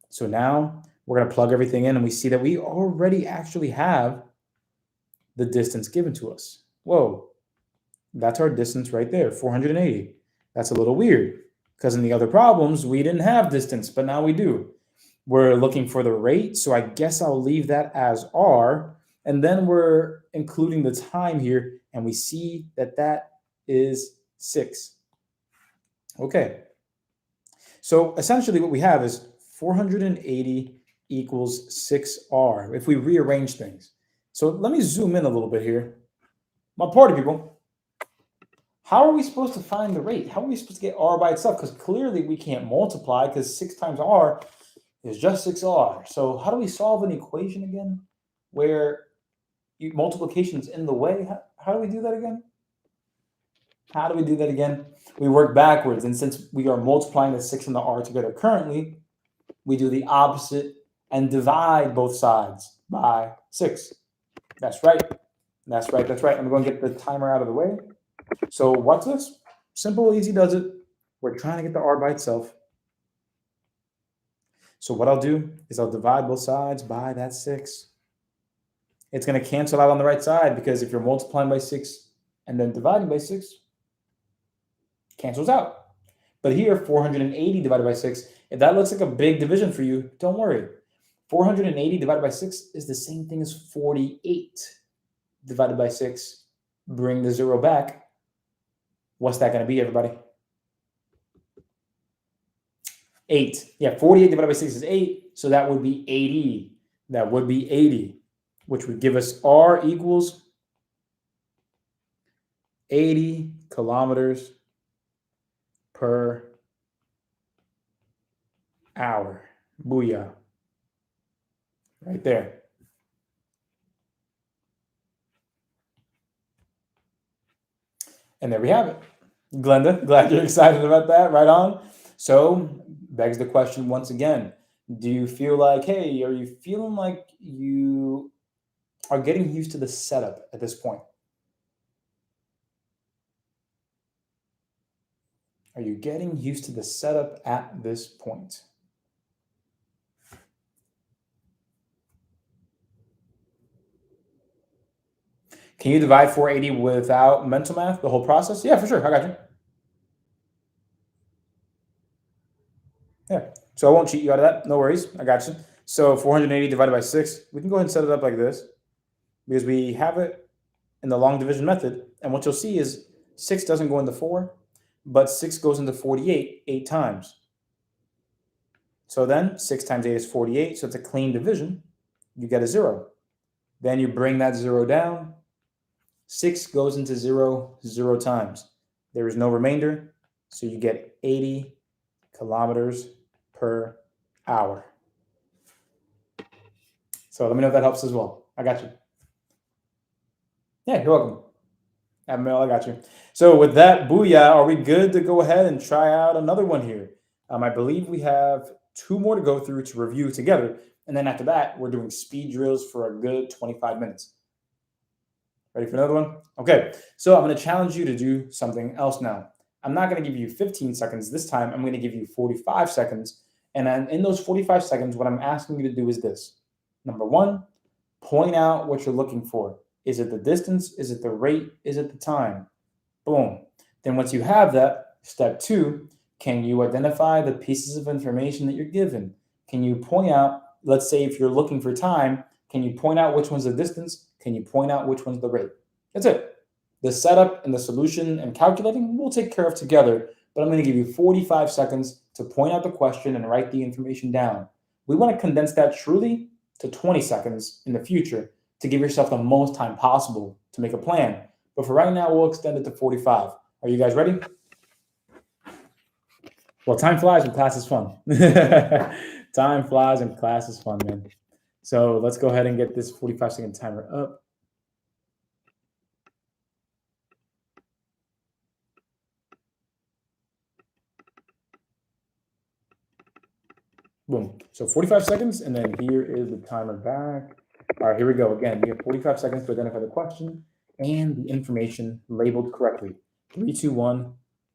Speaker 1: So now we're going to plug everything in, and we see that we already actually have the distance given to us. Whoa, that's our distance right there, 480. That's a little weird because in the other problems, we didn't have distance, but now we do. We're looking for the rate, so I guess I'll leave that as R. And then we're including the time here, and we see that that is 6. Okay. So essentially what we have is 480 equals 6R if we rearrange things. So let me zoom in a little bit here. My party people, how are we supposed to find the rate? How are we supposed to get R by itself? Because clearly we can't multiply because 6 times R is just 6R. So how do we solve an equation again where multiplication is in the way? How do we do that again? How do we do that again? We work backwards. And since we are multiplying the 6 and the R together currently, we do the opposite and divide both sides by 6. That's right. That's right. That's right. I'm going to get the timer out of the way. So watch this. Simple, easy does it. We're trying to get the R by itself. So what I'll do is I'll divide both sides by that 6. It's going to cancel out on the right side because if you're multiplying by 6 and then dividing by 6, cancels out. But here, 480 divided by 6, if that looks like a big division for you, don't worry. 480 divided by 6 is the same thing as 48 divided by 6. Bring the 0 back. What's that going to be, everybody? 8. Yeah, 48 divided by 6 is 8, so that would be 80. That would be 80, which would give us R equals 80 kilometers per hour. Booyah. Right there. And there we have it. Glenda, glad you're excited about that. Right on. So, begs the question once again. Do you feel like, hey, are you feeling like you are getting used to the setup at this point? Are you getting used to the setup at this point? Can you divide 480 without mental math, the whole process? Yeah, for sure. I got you. Yeah. So I won't cheat you out of that. No worries. I got you. So 480 divided by 6, we can go ahead and set it up like this because we have it in the long division method. And what you'll see is 6 doesn't go into 4, but 6 goes into 48 8 times. So then 6 times 8 is 48. So it's a clean division. You get a 0. Then you bring that 0 down. 6 goes into 0 0 times. There is no remainder. So you get 80 kilometers per hour. So let me know if that helps as well. I got you. Yeah, you're welcome. Admiral, I got you. So with that, booyah, are we good to go ahead and try out another one here? I believe we have 2 more to go through to review together. And then after that, we're doing speed drills for a good 25 minutes. Ready for another one? Okay, so I'm going to challenge you to do something else now. I'm not going to give you 15 seconds this time. I'm going to give you 45 seconds. And then in those 45 seconds, what I'm asking you to do is this. Number 1, point out what you're looking for. Is it the distance? Is it the rate? Is it the time? Boom. Then once you have that, step 2, can you identify the pieces of information that you're given? Can you point out, let's say if you're looking for time, can you point out which one's the distance? Can you point out which one's the rate? That's it. The setup and the solution and calculating we'll take care of together, but I'm going to give you 45 seconds to point out the question and write the information down. We want to condense that truly to 20 seconds in the future to give yourself the most time possible to make a plan. But for right now, we'll extend it to 45. Are you guys ready? Well, time flies when class is fun. Time flies when class is fun, man. So let's go ahead and get this 45-second timer up. Boom. So 45 seconds, and then here is the timer back. All right, here we go. Again, you have 45 seconds to identify the question and the information labeled correctly. 3, 2, 1,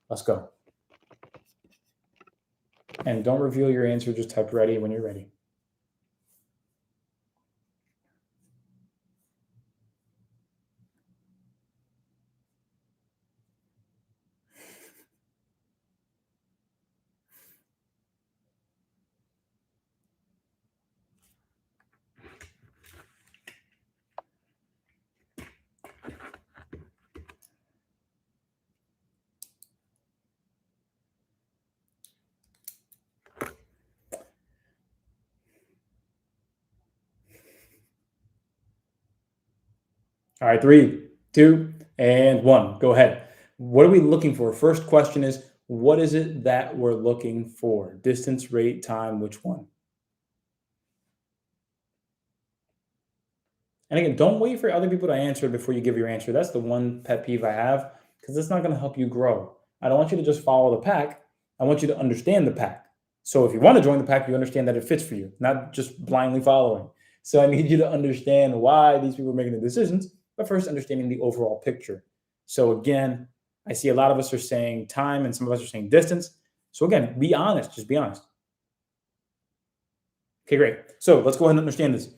Speaker 1: let's go. And don't reveal your answer, just type ready when you're ready. All right, 3, 2, and 1. Go ahead. What are we looking for? First question is, what is it that we're looking for? Distance, rate, time, which one? And again, don't wait for other people to answer before you give your answer. That's the one pet peeve I have, because it's not going to help you grow. I don't want you to just follow the pack. I want you to understand the pack. So if you want to join the pack, you understand that it fits for you, not just blindly following. So I need you to understand why these people are making the decisions, but first understanding the overall picture. So again, I see a lot of us are saying time and some of us are saying distance. So again, be honest, just be honest. Okay, great. So let's go ahead and understand this.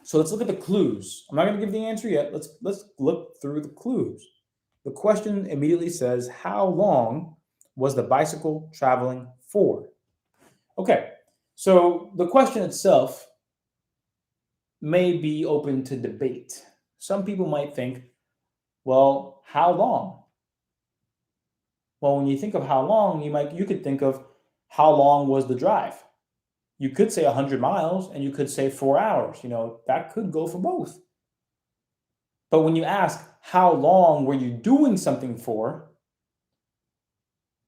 Speaker 1: So let's look at the clues. I'm not going to give the answer yet. Let's look through the clues. The question immediately says, how long was the bicycle traveling for? Okay, so the question itself may be open to debate. Some people might think, well, how long? Well, when you think of how long, you could think of how long was the drive? You could say 100 miles and you could say 4 hours. That could go for both. But when you ask, how long were you doing something for?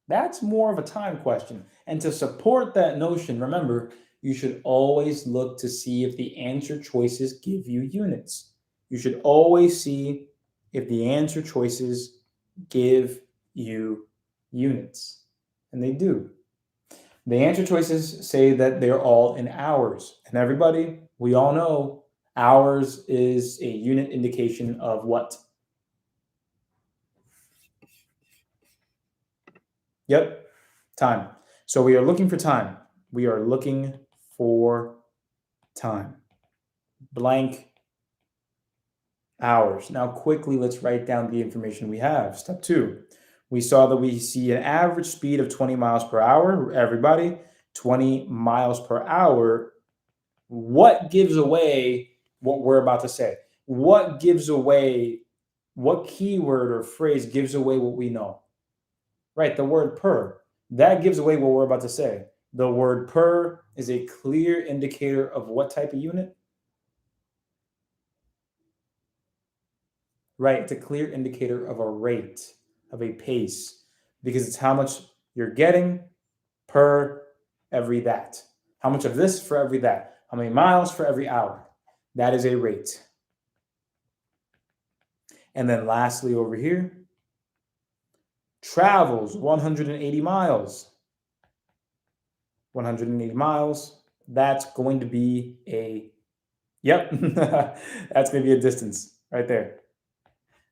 Speaker 1: That's more of a time question. And to support that notion, remember, you should always look to see if the answer choices give you units. You should always see if the answer choices give you units. And they do. The answer choices say that they're all in hours. And everybody, we all know hours is a unit indication of what? Yep, time. So we are looking for time. We are looking for time. Blank hours. Now quickly, let's write down the information we have. Step 2. We saw that we see an average speed of 20 miles per hour. Everybody, 20 miles per hour. What gives away what we're about to say? What gives away, what keyword or phrase gives away what we know? Right, the word per. That gives away what we're about to say. The word per is a clear indicator of what type of unit? Right, it's a clear indicator of a rate, of a pace, because it's how much you're getting per every that. How much of this for every that? How many miles for every hour? That is a rate. And then lastly over here, travels 180 miles. 180 miles, that's going to be a, yep, that's going to be a distance right there.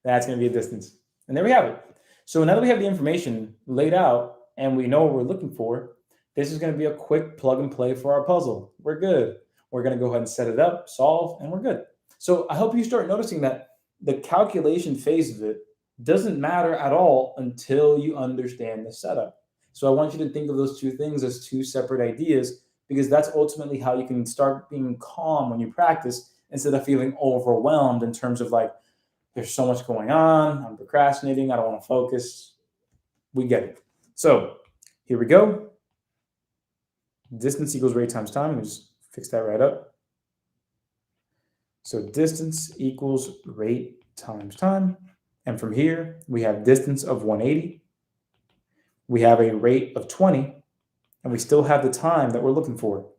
Speaker 1: That's going to be a distance. And there we have it. So now that we have the information laid out and we know what we're looking for, this is going to be a quick plug and play for our puzzle. We're good. We're going to go ahead and set it up, solve, and we're good. So I hope you start noticing that the calculation phase of it doesn't matter at all until you understand the setup. So I want you to think of those two things as two separate ideas, because that's ultimately how you can start being calm when you practice instead of feeling overwhelmed in terms of like, there's so much going on, I'm procrastinating, I don't want to focus. We get it. So here we go. Distance equals rate times time. Let me just fix that right up. So distance equals rate times time. And from here, we have distance of 180. We have a rate of 20. And we still have the time that we're looking for.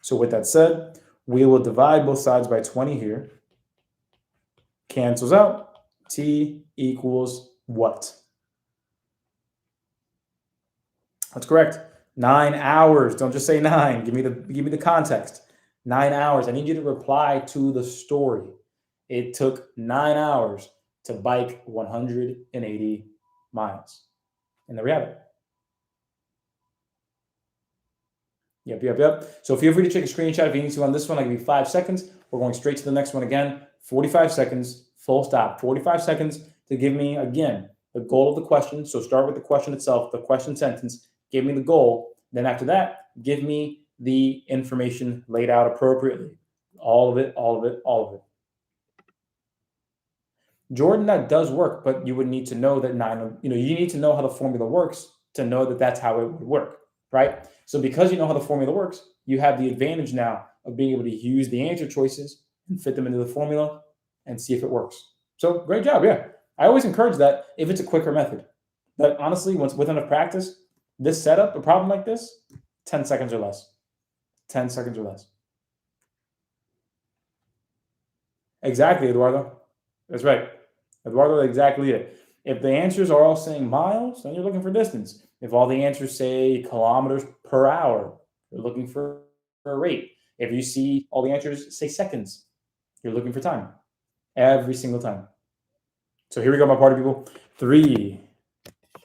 Speaker 1: So with that said, we will divide both sides by 20 here. Cancels out. T equals what? That's correct. 9 hours. Don't just say 9. Give me the context. 9 hours. I need you to reply to the story. It took 9 hours to bike 180 miles. And there we have it. Yep. So feel free to take a screenshot if you need to on this one. I'll give you 5 seconds. We're going straight to the next one again. 45 seconds, full stop. 45 seconds to give me, again, the goal of the question. So start with the question itself, the question sentence. Give me the goal. Then after that, give me the information laid out appropriately. All of it. Jordan, that does work, but you would need to know that you need to know how the formula works to know that that's how it would work, right? So because you know how the formula works, you have the advantage now of being able to use the answer choices and fit them into the formula and see if it works. So great job, yeah. I always encourage that if it's a quicker method. But honestly, once with enough practice, this setup, a problem like this, 10 seconds or less. 10 seconds or less. Exactly, Eduardo. That's right. Eduardo, exactly it. If the answers are all saying miles, then you're looking for distance. If all the answers say kilometers per hour, you're looking for a rate. If you see all the answers say seconds, you're looking for time. Every single time. So here we go, my party people. 3,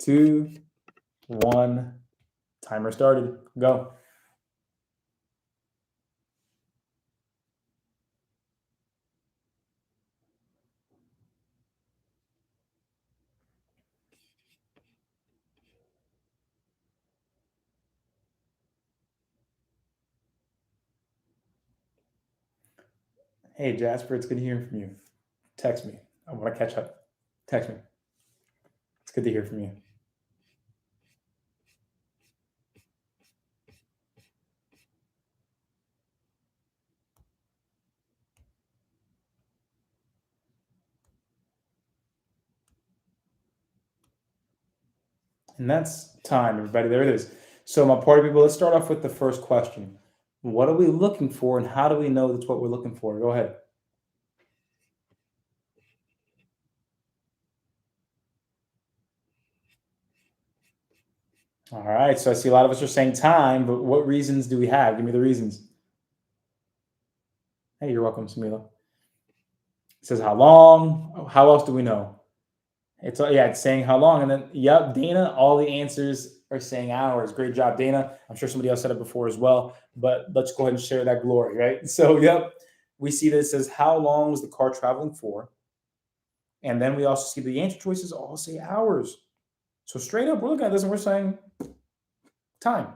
Speaker 1: 2, 1. Timer started. Go. Hey, Jasper, it's good hearing from you. Text me. I want to catch up. Text me. It's good to hear from you. And that's time, everybody. There it is. So, my party people, let's start off with the first question. What are we looking for, and how do we know that's what we're looking for? Go ahead. All right. So, I see a lot of us are saying time, but what reasons do we have? Give me the reasons. Hey, you're welcome, Samila. It says how long. How else do we know? It's saying how long, and then Dana. All the answers are saying hours. Great job, Dana. I'm sure somebody else said it before as well, but let's go ahead and share that glory, right? So we see that it says how long was the car traveling for, and then we also see the answer choices all say hours. So straight up, we're looking at this and we're saying time,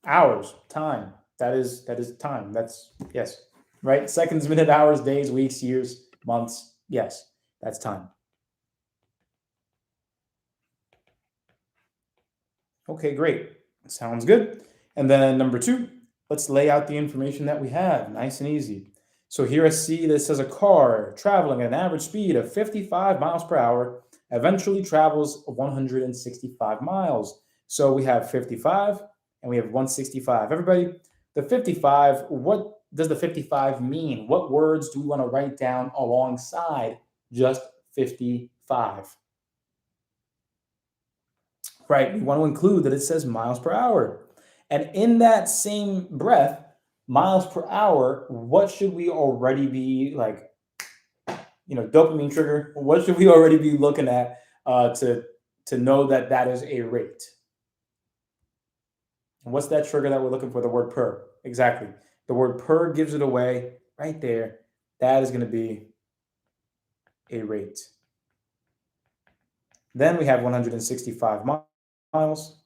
Speaker 1: hours, time. That is time. That's yes, right? Seconds, minute, hours, days, weeks, years, months. Yes, that's time. Okay, great. Sounds good. And then number two, let's lay out the information that we have, nice and easy. So here I see this says a car traveling at an average speed of 55 miles per hour eventually travels 165 miles. So we have 55 and we have 165. Everybody, the 55, what does the 55 mean? What words do we want to write down alongside just 55? Right, we want to include that it says miles per hour. And in that same breath, miles per hour, what should we already be like, dopamine trigger? What should we already be looking at to know that that is a rate? And what's that trigger that we're looking for? The word per. Exactly. The word per gives it away right there. That is going to be a rate. Then we have 165 miles.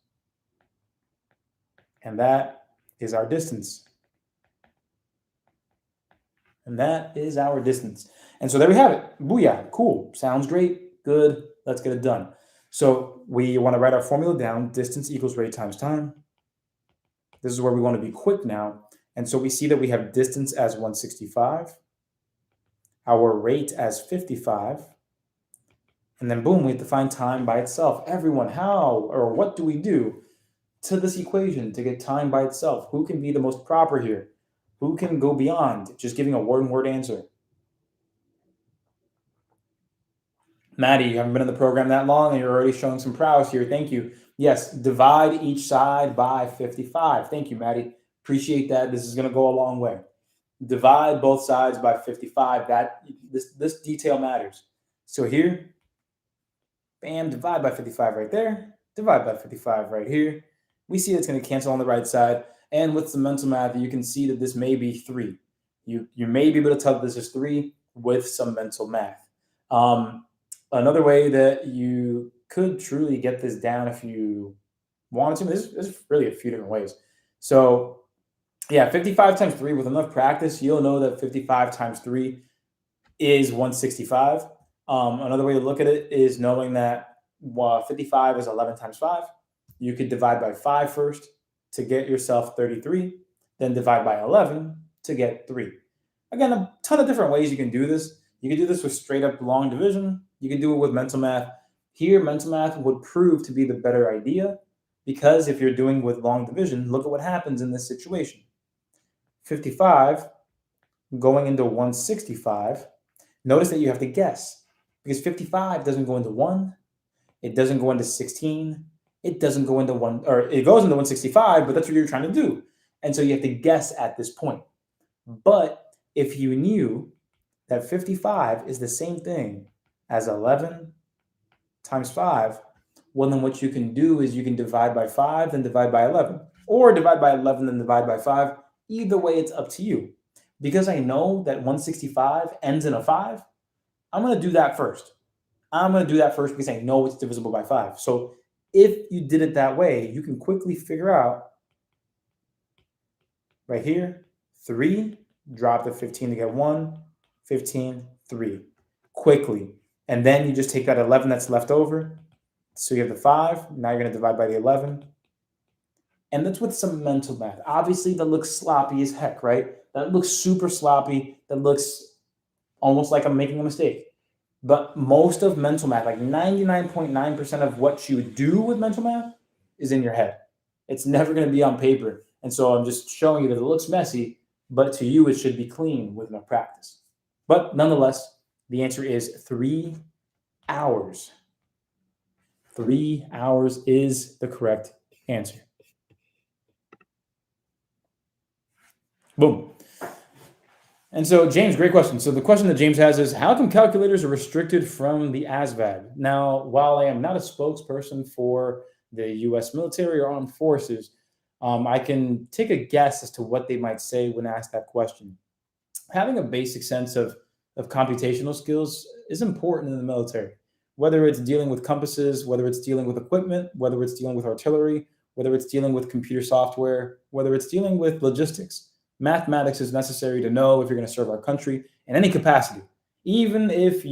Speaker 1: And that is our distance. And that is our distance. And so there we have it. Booyah. Cool. Sounds great. Good. Let's get it done. So we want to write our formula down. Distance equals rate times time. This is where we want to be quick now. And so we see that we have distance as 165. Our rate as 55. And then boom, we have to find time by itself. Everyone, how or what do we do to this equation to get time by itself? Who can be the most proper here? Who can go beyond just giving a one-word answer? Maddie, you haven't been in the program that long and you're already showing some prowess here. Thank you. Yes, divide each side by 55. Thank you, Maddie. Appreciate that. This is going to go a long way. Divide both sides by 55. This detail matters. So here, bam, divide by 55 right there. Divide by 55 right here. We see it's going to cancel on the right side. And with some mental math, you can see that this may be 3. You may be able to tell that this is 3 with some mental math. Another way that you could truly get this down if you wanted to, there's really a few different ways. So yeah, 55 times 3, with enough practice, you'll know that 55 times 3 is 165. Another way to look at it is knowing that 55 is 11 times 5. You could divide by 5 first to get yourself 33, then divide by 11 to get 3. Again, a ton of different ways you can do this. You can do this with straight up long division. You can do it with mental math. Here, mental math would prove to be the better idea because if you're doing with long division, look at what happens in this situation. 55 going into 165. Notice that you have to guess because 55 doesn't go into 1. It doesn't go into 16. It doesn't go into 1, or it goes into 165, but that's what you're trying to do. And so you have to guess at this point. But if you knew that 55 is the same thing as 11 times 5, well, then what you can do is you can divide by 5, then divide by 11, or divide by 11, then divide by 5. Either way, it's up to you. Because I know that 165 ends in a 5, I'm going to do that first. I'm going to do that first because I know it's divisible by 5. So if you did it that way, you can quickly figure out right here, 3, drop the 15 to get 1, 15, 3, quickly. And then you just take that 11 that's left over. So you have the 5. Now you're going to divide by the 11. And that's with some mental math. Obviously, that looks sloppy as heck, right? That looks super sloppy. That looks almost like I'm making a mistake. But most of mental math, like 99.9% of what you do with mental math is in your head. It's never going to be on paper. And so I'm just showing you that it looks messy, but to you, it should be clean with enough practice. But nonetheless, the answer is 3 hours. 3 hours is the correct answer. Boom. And so, James, great question. So the question that James has is, how come calculators are restricted from the ASVAB? Now, while I am not a spokesperson for the U.S. military or armed forces, I can take a guess as to what they might say when asked that question. Having a basic sense of computational skills is important in the military, whether it's dealing with compasses, whether it's dealing with equipment, whether it's dealing with artillery, whether it's dealing with computer software, whether it's dealing with logistics. Mathematics is necessary to know if you're going to serve our country in any capacity, even if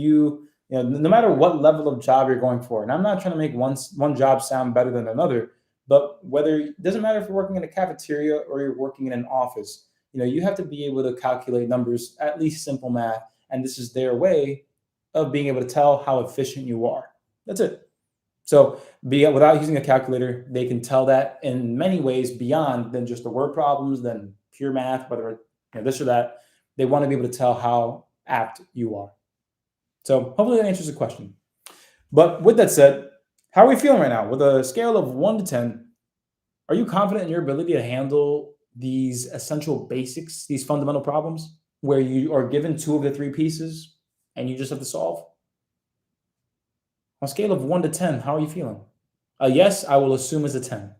Speaker 1: no matter what level of job you're going for. And I'm not trying to make one job sound better than another, But whether it doesn't matter if you're working in a cafeteria or you're working in an office, you have to be able to calculate numbers, at least simple math, and this is their way of being able to tell how efficient you are. That's it. So without using a calculator, they can tell that in many ways beyond than just the word problems, than pure math, whether this or that. They want to be able to tell how apt you are. So hopefully that answers the question. But with that said, how are we feeling right now? With a scale of 1 to 10, are you confident in your ability to handle these essential basics, these fundamental problems, where you are given 2 of the 3 pieces and you just have to solve? On a scale of 1 to 10, how are you feeling? A yes, I will assume, is a 10.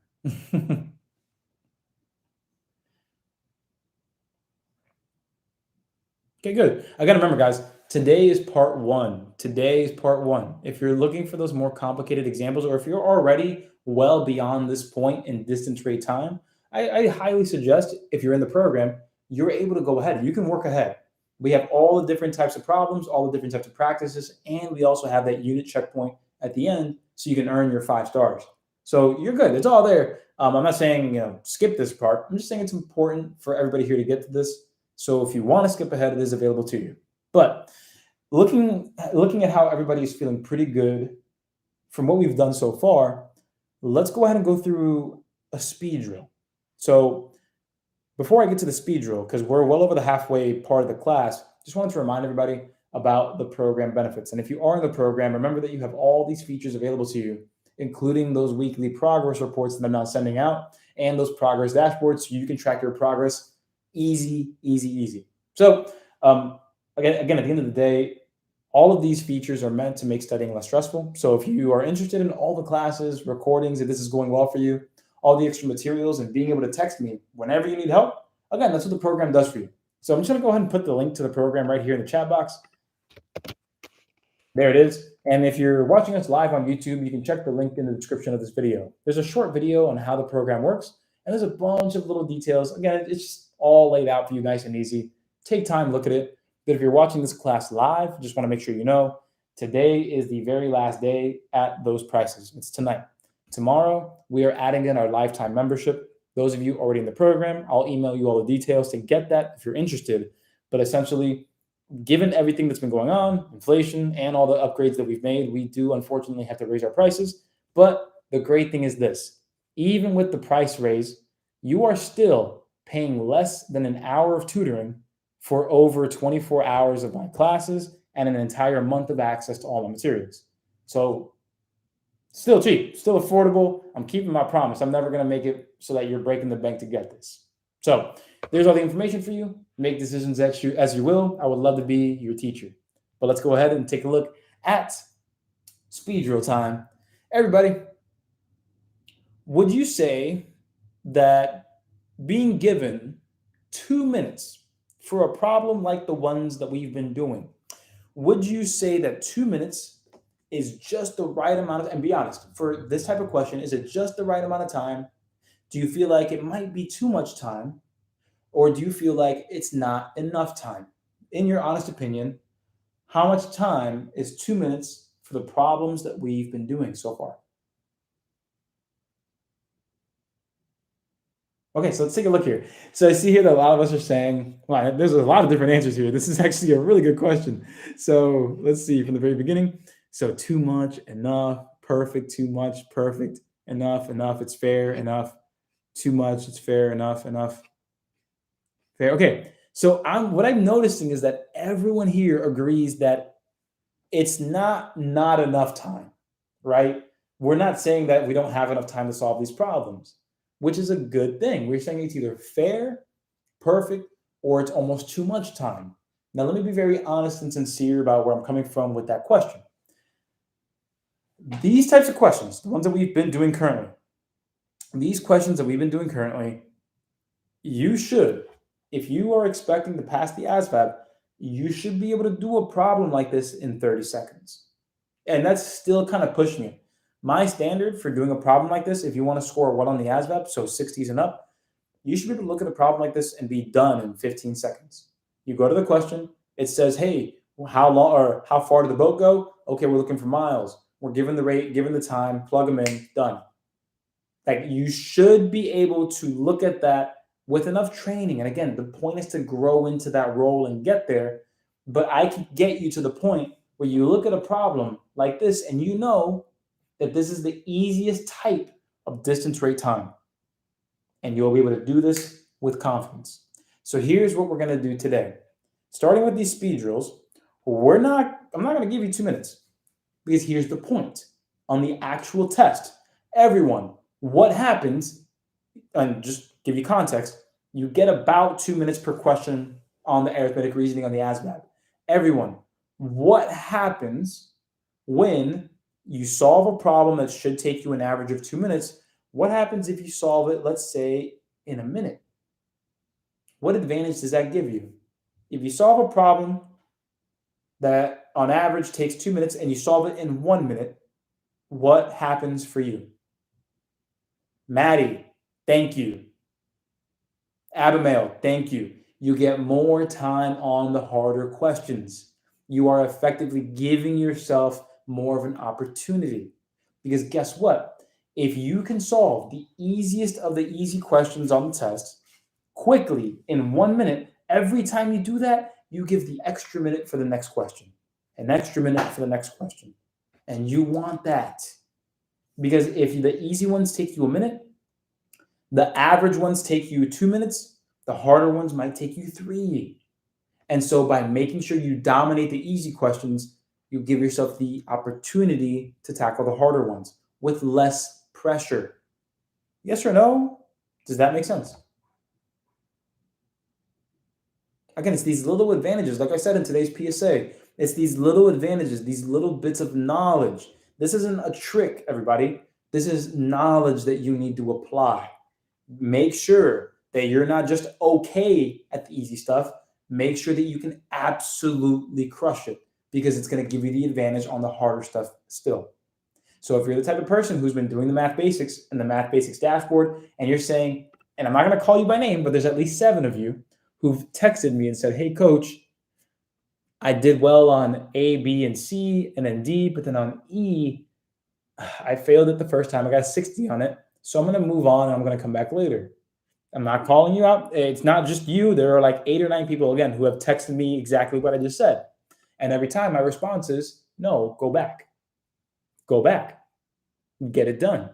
Speaker 1: Okay, good. Again, remember, guys, today is part 1. Today is part 1. If you're looking for those more complicated examples, or if you're already well beyond this point in distance rate time, I highly suggest, if you're in the program, you're able to go ahead. You can work ahead. We have all the different types of problems, all the different types of practices, and we also have that unit checkpoint at the end so you can earn your 5 stars. So you're good. It's all there. I'm not saying, skip this part. I'm just saying it's important for everybody here to get to this. So if you want to skip ahead, it is available to you. But looking at how everybody is feeling pretty good from what we've done so far, let's go ahead and go through a speed drill. So before I get to the speed drill, because we're well over the halfway part of the class, just wanted to remind everybody about the program benefits. And if you are in the program, remember that you have all these features available to you, including those weekly progress reports that I'm now sending out and those progress dashboards so you can track your progress. Easy, easy, easy. So again, at the end of the day, all of these features are meant to make studying less stressful. So if you are interested in all the classes, recordings, if this is going well for you, all the extra materials, and being able to text me whenever you need help, again, that's what the program does for you. So I'm just going to go ahead and put the link to the program right here in the chat box. There it is. And if you're watching us live on YouTube, you can check the link in the description of this video. There's a short video on how the program works, and there's a bunch of little details. Again, it's just all laid out for you nice and easy. Take time, look at it. But if you're watching this class live, just want to make sure you know, today is the very last day at those prices. It's tonight. Tomorrow, we are adding in our lifetime membership. Those of you already in the program, I'll email you all the details to get that if you're interested. But essentially, given everything that's been going on, inflation, and all the upgrades that we've made, we do unfortunately have to raise our prices. But the great thing is this, even with the price raise, you are still paying less than an hour of tutoring for over 24 hours of my classes and an entire month of access to all my materials. So still cheap, still affordable. I'm keeping my promise. I'm never going to make it so that you're breaking the bank to get this. So there's all the information for you. Make decisions as you will. I would love to be your teacher. But let's go ahead and take a look at speed drill time. Everybody, would you say that being given 2 minutes for a problem like the ones that we've been doing, would you say that 2 minutes is just the right amount of, and be honest, for this type of question, is it just the right amount of time? Do you feel like it might be too much time? Or do you feel like it's not enough time? In your honest opinion, how much time is 2 minutes for the problems that we've been doing so far? Okay, so let's take a look here. So I see here that a lot of us are saying, well, there's a lot of different answers here. This is actually a really good question. So let's see from the very beginning. So too much, enough, perfect, too much, perfect, enough, it's fair, enough, too much, it's fair, enough, fair. Okay, so what I'm noticing is that everyone here agrees that it's not enough time, right? We're not saying that we don't have enough time to solve these problems, which is a good thing. We're saying it's either fair, perfect, or it's almost too much time. Now, let me be very honest and sincere about where I'm coming from with that question. These types of questions, the ones that we've been doing currently, you should, if you are expecting to pass the ASVAB, you should be able to do a problem like this in 30 seconds. And that's still kind of pushing it. My standard for doing a problem like this, if you want to score well on the ASVAB, so 60s and up, you should be able to look at a problem like this and be done in 15 seconds. You go to the question, it says, hey, how long or how far did the boat go? Okay, we're looking for miles. We're given the rate, given the time, plug them in, done. Like you should be able to look at that with enough training. And again, the point is to grow into that role and get there. But I can get you to the point where you look at a problem like this and you know that this is the easiest type of distance rate time. And you'll be able to do this with confidence. So here's what we're going to do today. Starting with these speed drills, I'm not going to give you 2 minutes because here's the point. On the actual test, everyone, what happens, and just give you context, you get about 2 minutes per question on the arithmetic reasoning on the ASVAB. Everyone, what happens when you solve a problem that should take you an average of 2 minutes? What happens if you solve it, let's say, in a minute? What advantage does that give you? If you solve a problem that on average takes 2 minutes and you solve it in 1 minute, what happens for you? Maddie, thank you. Abimail, thank you. You get more time on the harder questions. You are effectively giving yourself more of an opportunity. Because guess what? If you can solve the easiest of the easy questions on the test quickly in 1 minute, every time you do that, you give the extra minute for the next question, an extra minute for the next question. And you want that. Because if the easy ones take you a minute, the average ones take you 2 minutes, the harder ones might take you 3. And so by making sure you dominate the easy questions, you give yourself the opportunity to tackle the harder ones with less pressure. Yes or no? Does that make sense? Again, it's these little advantages. Like I said in today's PSA, it's these little advantages, these little bits of knowledge. This isn't a trick, everybody. This is knowledge that you need to apply. Make sure that you're not just okay at the easy stuff. Make sure that you can absolutely crush it because it's going to give you the advantage on the harder stuff still. So if you're the type of person who's been doing the math basics and the math basics dashboard, and you're saying, and I'm not going to call you by name, but there's at least 7 of you who've texted me and said, hey, coach, I did well on A, B, and C, and then D, but then on E, I failed it the first time. I got a 60 on it. So I'm going to move on and I'm going to come back later. I'm not calling you out. It's not just you. There are like 8 or 9 people, again, who have texted me exactly what I just said. And every time my response is, no, go back. Go back. Get it done.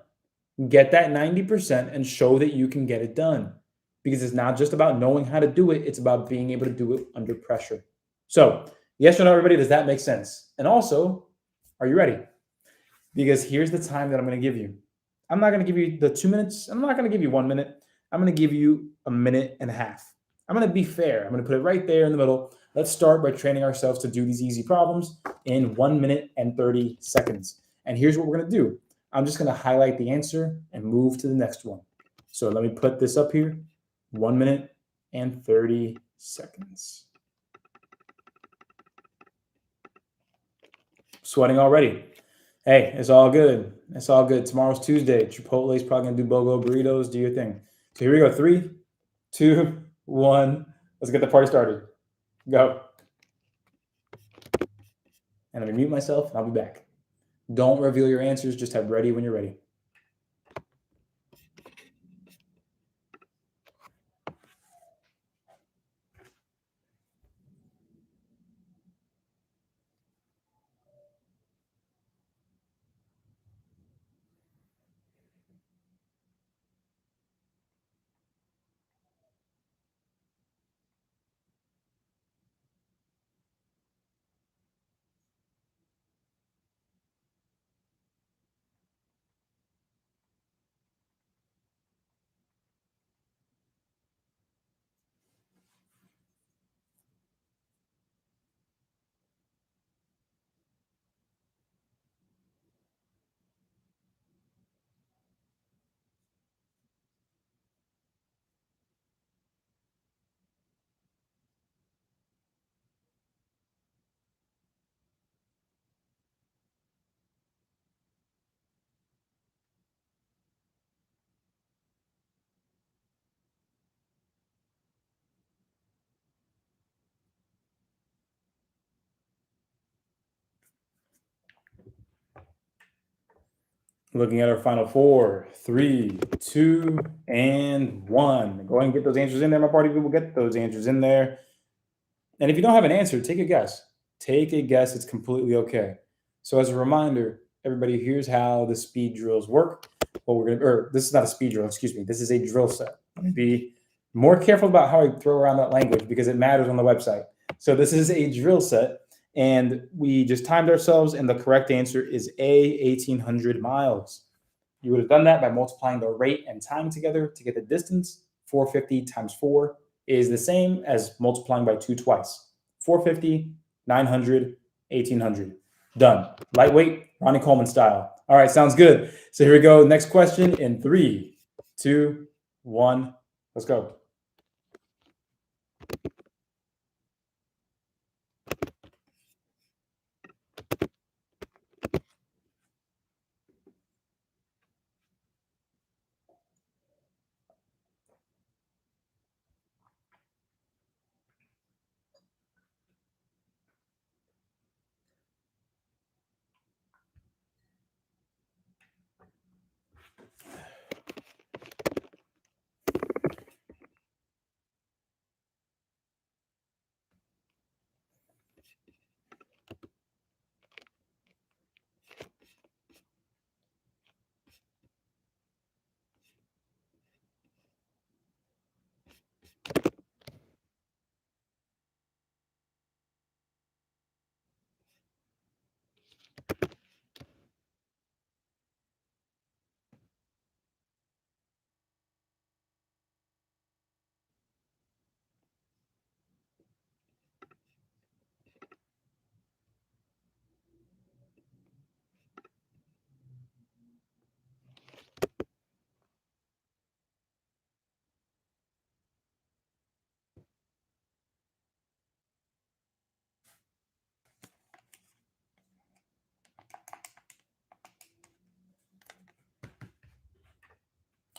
Speaker 1: Get that 90% and show that you can get it done. Because it's not just about knowing how to do it. It's about being able to do it under pressure. So, yes or no, everybody, does that make sense? And also, are you ready? Because here's the time that I'm going to give you. I'm not going to give you the 2 minutes. I'm not going to give you 1 minute. I'm going to give you a minute and a half. I'm going to be fair. I'm going to put it right there in the middle. Let's start by training ourselves to do these easy problems in 1 minute and 30 seconds. And here's what we're going to do. I'm just going to highlight the answer and move to the next one. So let me put this up here. 1 minute and 30 seconds. Sweating already. Hey, it's all good. It's all good. Tomorrow's Tuesday. Chipotle's probably going to do BOGO burritos. Do your thing. So here we go. 3, 2, 1. Let's get the party started. Go. And I'm going to mute myself and I'll be back. Don't reveal your answers. Just have ready when you're ready. Looking at our final 4, 3, 2, and 1. Go ahead and get those answers in there, my party people. Get those answers in there. And if you don't have an answer, take a guess. Take a guess. It's completely okay. So as a reminder, everybody, here's how the speed drills work. Well, this is not a speed drill, excuse me. This is a drill set. Let me be more careful about how I throw around that language because it matters on the website. So this is a drill set, and we just timed ourselves, and the correct answer is A, 1,800 miles. You would have done that by multiplying the rate and time together to get the distance. 450 times 4 is the same as multiplying by 2 twice. 450, 900, 1,800. Done. Lightweight, Ronnie Coleman style. All right, sounds good. So here we go. Next question in 3, 2, 1. Let's go.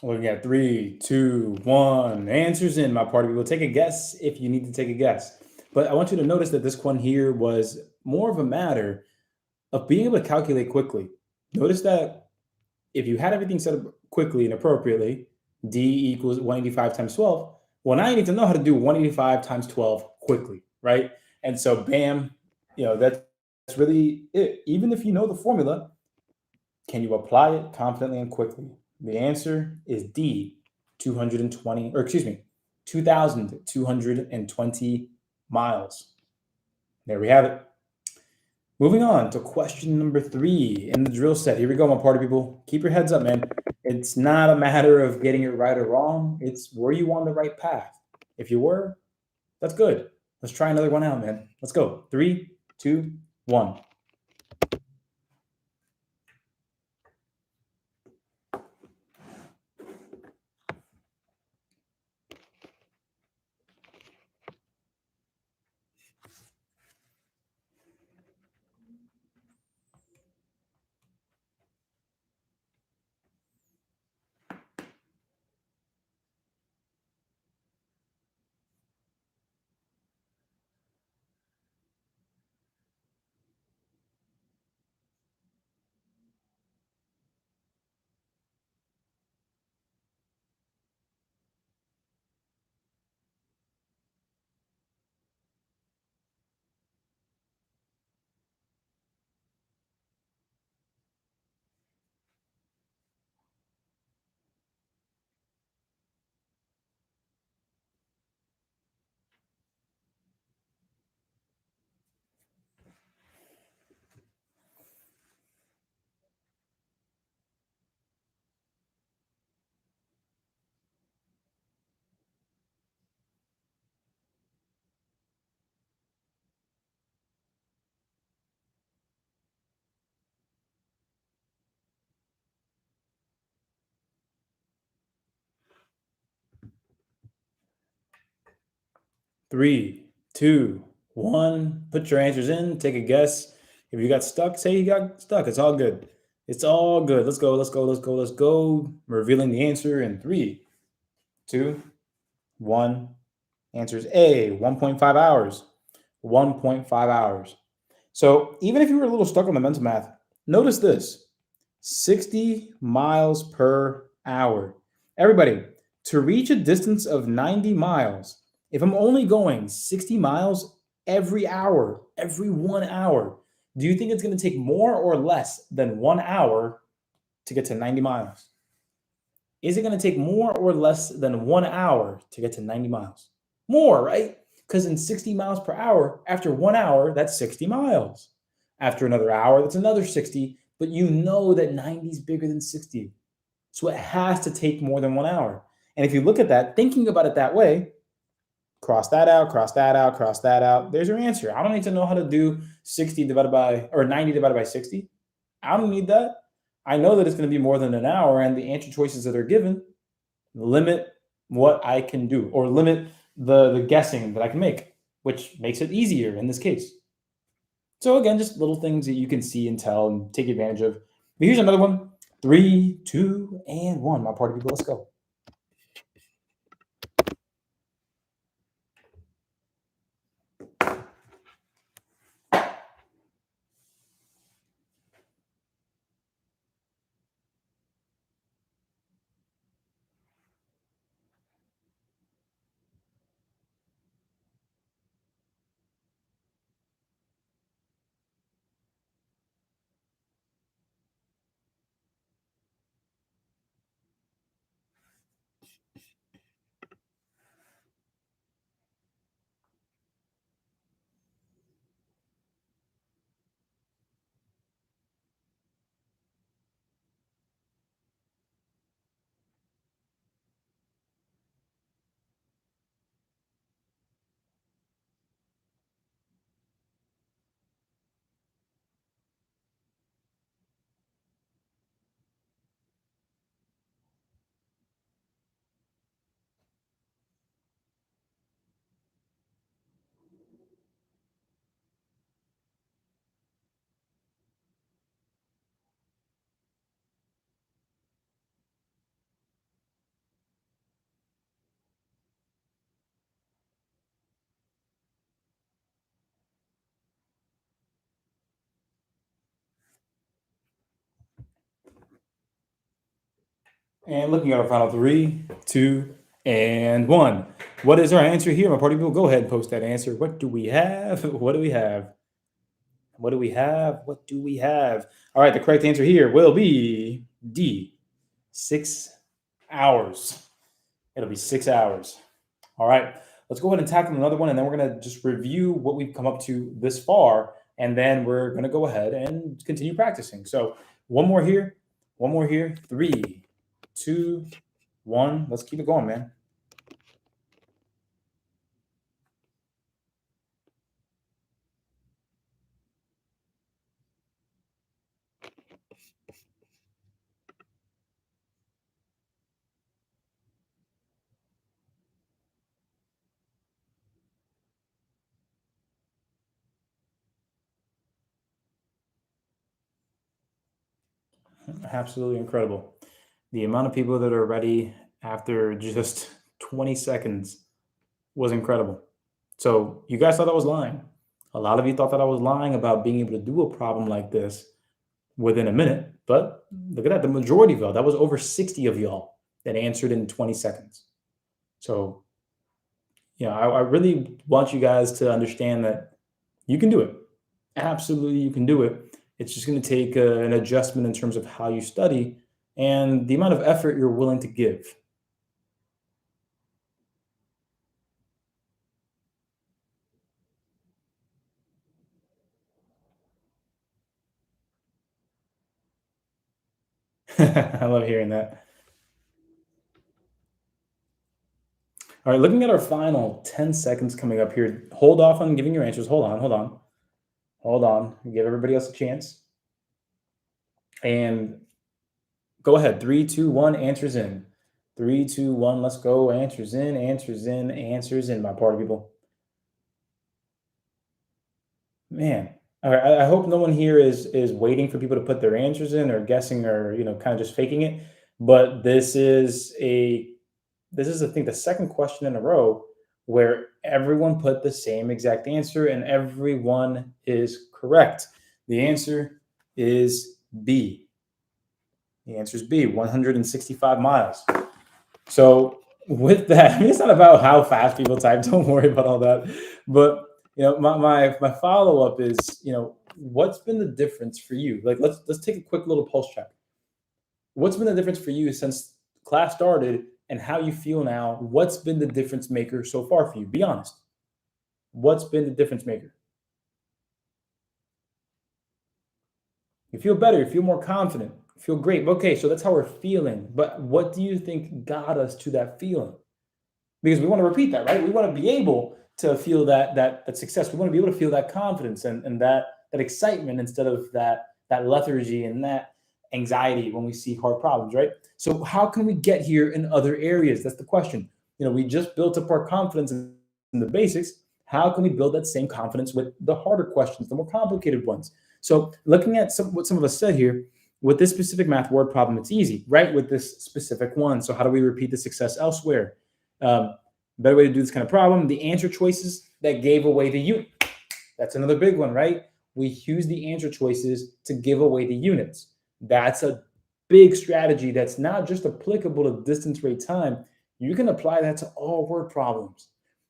Speaker 1: Looking at 3, 2, 1. Answers in, my party. We'll take a guess if you need to take a guess. But I want you to notice that this one here was more of a matter of being able to calculate quickly. Notice that if you had everything set up quickly and appropriately, D equals 185 times 12. Well, now you need to know how to do 185 times 12 quickly, right? And so, bam, that's really it. Even if you know the formula, can you apply it confidently and quickly? The answer is D, 2,220 miles. There we have it. Moving on to question number 3 in the drill set. Here we go, my party people. Keep your heads up, man. It's not a matter of getting it right or wrong. It's were you on the right path? If you were, that's good. Let's try another one out, man. Let's go. 3, 2, 1. Three, two, one. Put your answers in. Take a guess. If you got stuck, say you got stuck. It's all good. It's all good. Let's go. Let's go. Let's go. Let's go. Revealing the answer in 3, 2, 1. Answers A, 1.5 hours. 1.5 hours. So even if you were a little stuck on the mental math, notice this. 60 miles per hour. Everybody, to reach a distance of 90 miles, if I'm only going 60 miles every hour, every 1 hour, do you think it's going to take more or less than 1 hour to get to 90 miles? Is it going to take more or less than 1 hour to get to 90 miles? More, right? Because in 60 miles per hour, after 1 hour, that's 60 miles. After another hour, that's another 60. But you know that 90 is bigger than 60. So it has to take more than 1 hour. And if you look at that, thinking about it that way, cross that out, cross that out, cross that out. There's your answer. I don't need to know how to do 60 divided by, or 90 divided by 60. I don't need that. I know that it's going to be more than an hour, and the answer choices that are given limit what I can do, or limit the guessing that I can make, which makes it easier in this case. So again, just little things that you can see and tell and take advantage of. But here's another one. 3, 2, and 1. My party people, let's go. And looking at our final 3, 2, and 1. What is our answer here? My party people, go ahead and post that answer. What do we have? What do we have? What do we have? What do we have? All right, the correct answer here will be D, 6 hours. It'll be 6 hours. All right, let's go ahead and tackle another one, and then we're going to just review what we've come up to this far, and then we're going to go ahead and continue practicing. So one more here, 3, 2, 1. Let's keep it going, man. Absolutely incredible. The amount of people that are ready after just 20 seconds was incredible. So you guys thought I was lying. A lot of you thought that I was lying about being able to do a problem like this within a minute. But look at that. The majority of y'all, that was over 60 of y'all that answered in 20 seconds. So, I really want you guys to understand that you can do it. Absolutely, you can do it. It's just going to take an adjustment in terms of how you study and the amount of effort you're willing to give. I love hearing that. All right, looking at our final 10 seconds coming up here. Hold off on giving your answers. Hold on, hold on, hold on. Give everybody else a chance. And go ahead. 3, 2, 1, answers in. 3, 2, 1, let's go. Answers in, answers in, answers in, my party people. Man. All right. I hope no one here is waiting for people to put their answers in or guessing or kind of just faking it. But this is I think the second question in a row where everyone put the same exact answer and everyone is correct. The answer is B. The answer is B, 165 miles. So with that, I mean, it's not about how fast people type. Don't worry about all that. But my follow up is, what's been the difference for you? Like, let's take a quick little pulse check. What's been the difference for you since class started, and how you feel now? What's been the difference maker so far for you? Be honest. What's been the difference maker? You feel better. You feel more confident. You feel great. Okay, so that's how we're feeling. But what do you think got us to that feeling? Because we want to repeat that, right? We want to be able to feel that success. We want to be able to feel that confidence and that excitement instead of that lethargy and that anxiety when we see hard problems, right? So how can we get here in other areas? That's the question. We just built up our confidence in the basics. How can we build that same confidence with the harder questions, the more complicated ones? So looking at what some of us said here, with this specific math word problem, it's easy, right? With this specific one. So how do we repeat the success elsewhere? Better way to do this kind of problem, the answer choices that gave away the unit. That's another big one, right? We use the answer choices to give away the units. That's a big strategy that's not just applicable to distance, rate, time. You can apply that to all word problems.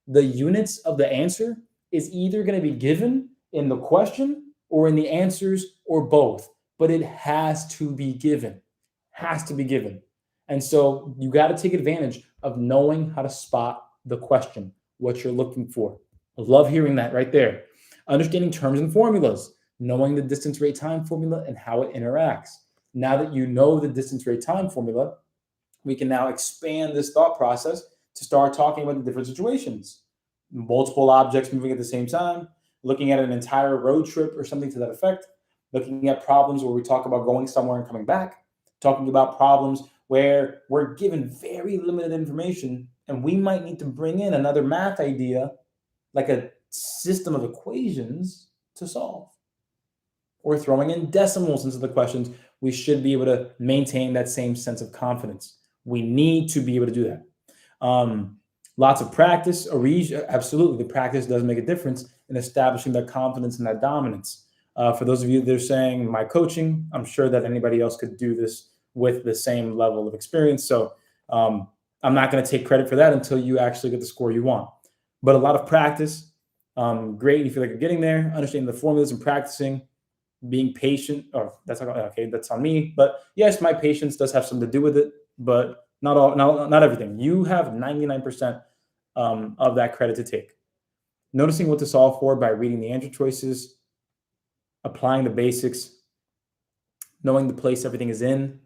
Speaker 1: The units of the answer is either going to be given in the question or in the answers or both, but it has to be given. Has to be given. And so you got to take advantage of knowing how to spot the question, what you're looking for. I love hearing that right there. Understanding terms and formulas, knowing the distance, rate, time formula and how it interacts. Now that you know the distance, rate, time formula, we can now expand this thought process to start talking about the different situations. Multiple objects moving at the same time, looking at an entire road trip or something to that effect, looking at problems where we talk about going somewhere and coming back, talking about problems where we're given very limited information and we might need to bring in another math idea, like a system of equations to solve. Or throwing in decimals into the questions, we should be able to maintain that same sense of confidence. We need to be able to do that. Lots of practice, absolutely. The practice does make a difference in establishing that confidence and that dominance. For those of you that are saying my coaching, I'm sure that anybody else could do this with the same level of experience. So I'm not going to take credit for that until you actually get the score you want. But a lot of practice, great. You feel like you're getting there, understanding the formulas and practicing, being patient. That's on me. But yes, my patience does have something to do with it, but not everything. You have 99% of that credit to take. Noticing what to solve for by reading the answer choices, applying the basics, knowing the place everything is in,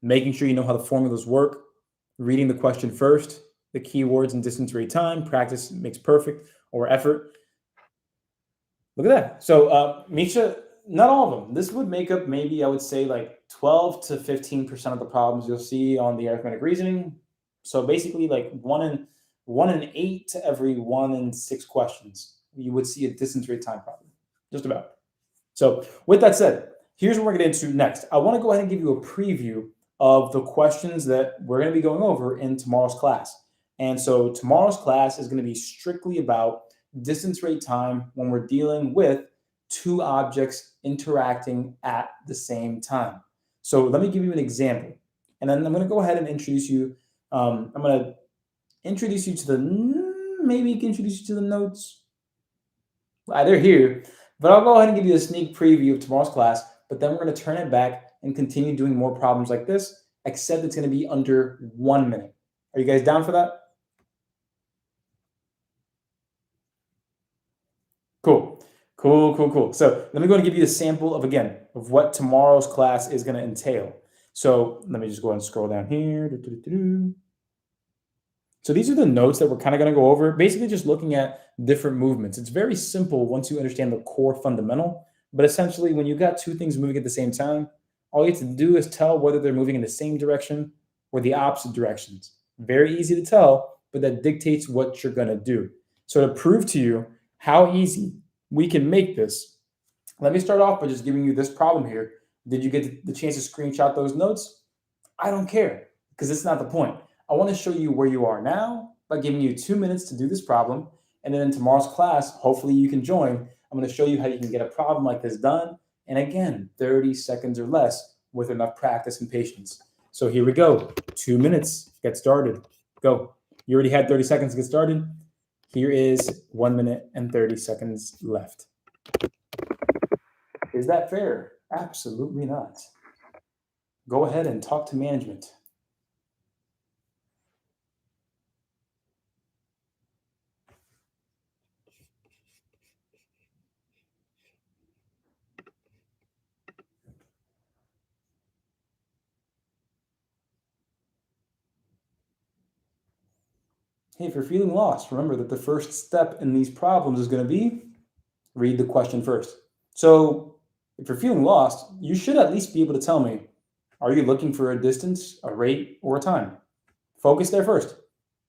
Speaker 1: making sure you know how the formulas work, reading the question first, the keywords and distance, rate, time, practice makes perfect, or effort. Look at that. So Misha, not all of them. This would make up maybe, I would say, like 12 to 15% of the problems you'll see on the arithmetic reasoning. So basically like one in 8 to every 1 in 6 questions, you would see a distance, rate, time problem, just about. So with that said, here's what we're going to get into next. I want to go ahead and give you a preview of the questions that we're going to be going over in tomorrow's class. And so tomorrow's class is going to be strictly about distance, rate, time when we're dealing with two objects interacting at the same time. So let me give you an example. And then I'm going to go ahead and introduce you. I'm going to introduce you to the notes. They're here, but I'll go ahead and give you a sneak preview of tomorrow's class, but then we're going to turn it back and continue doing more problems like this, except it's going to be under 1 minute. Are you guys down for that? Cool. So let me go and give you a sample of what tomorrow's class is going to entail. So let me just go ahead and scroll down here. So these are the notes that we're kind of going to go over, basically just looking at different movements. It's very simple once you understand the core fundamental, but essentially when you've got two things moving at the same time, all you have to do is tell whether they're moving in the same direction or the opposite directions. Very easy to tell, but that dictates what you're going to do. So to prove to you how easy we can make this, let me start off by just giving you this problem here. Did you get the chance to screenshot those notes? I don't care, because it's not the point. I want to show you where you are now by giving you 2 minutes to do this problem. And then in tomorrow's class, hopefully you can join. I'm going to show you how you can get a problem like this done. And again, 30 seconds or less with enough practice and patience. So here we go. 2 minutes. Get started. Go. You already had 30 seconds to get started. Here is 1 minute and 30 seconds left. Is that fair? Absolutely not. Go ahead and talk to management. Hey, if you're feeling lost, remember that the first step in these problems is going to be read the question first. So if you're feeling lost, you should at least be able to tell me, are you looking for a distance, a rate, or a time? Focus there first.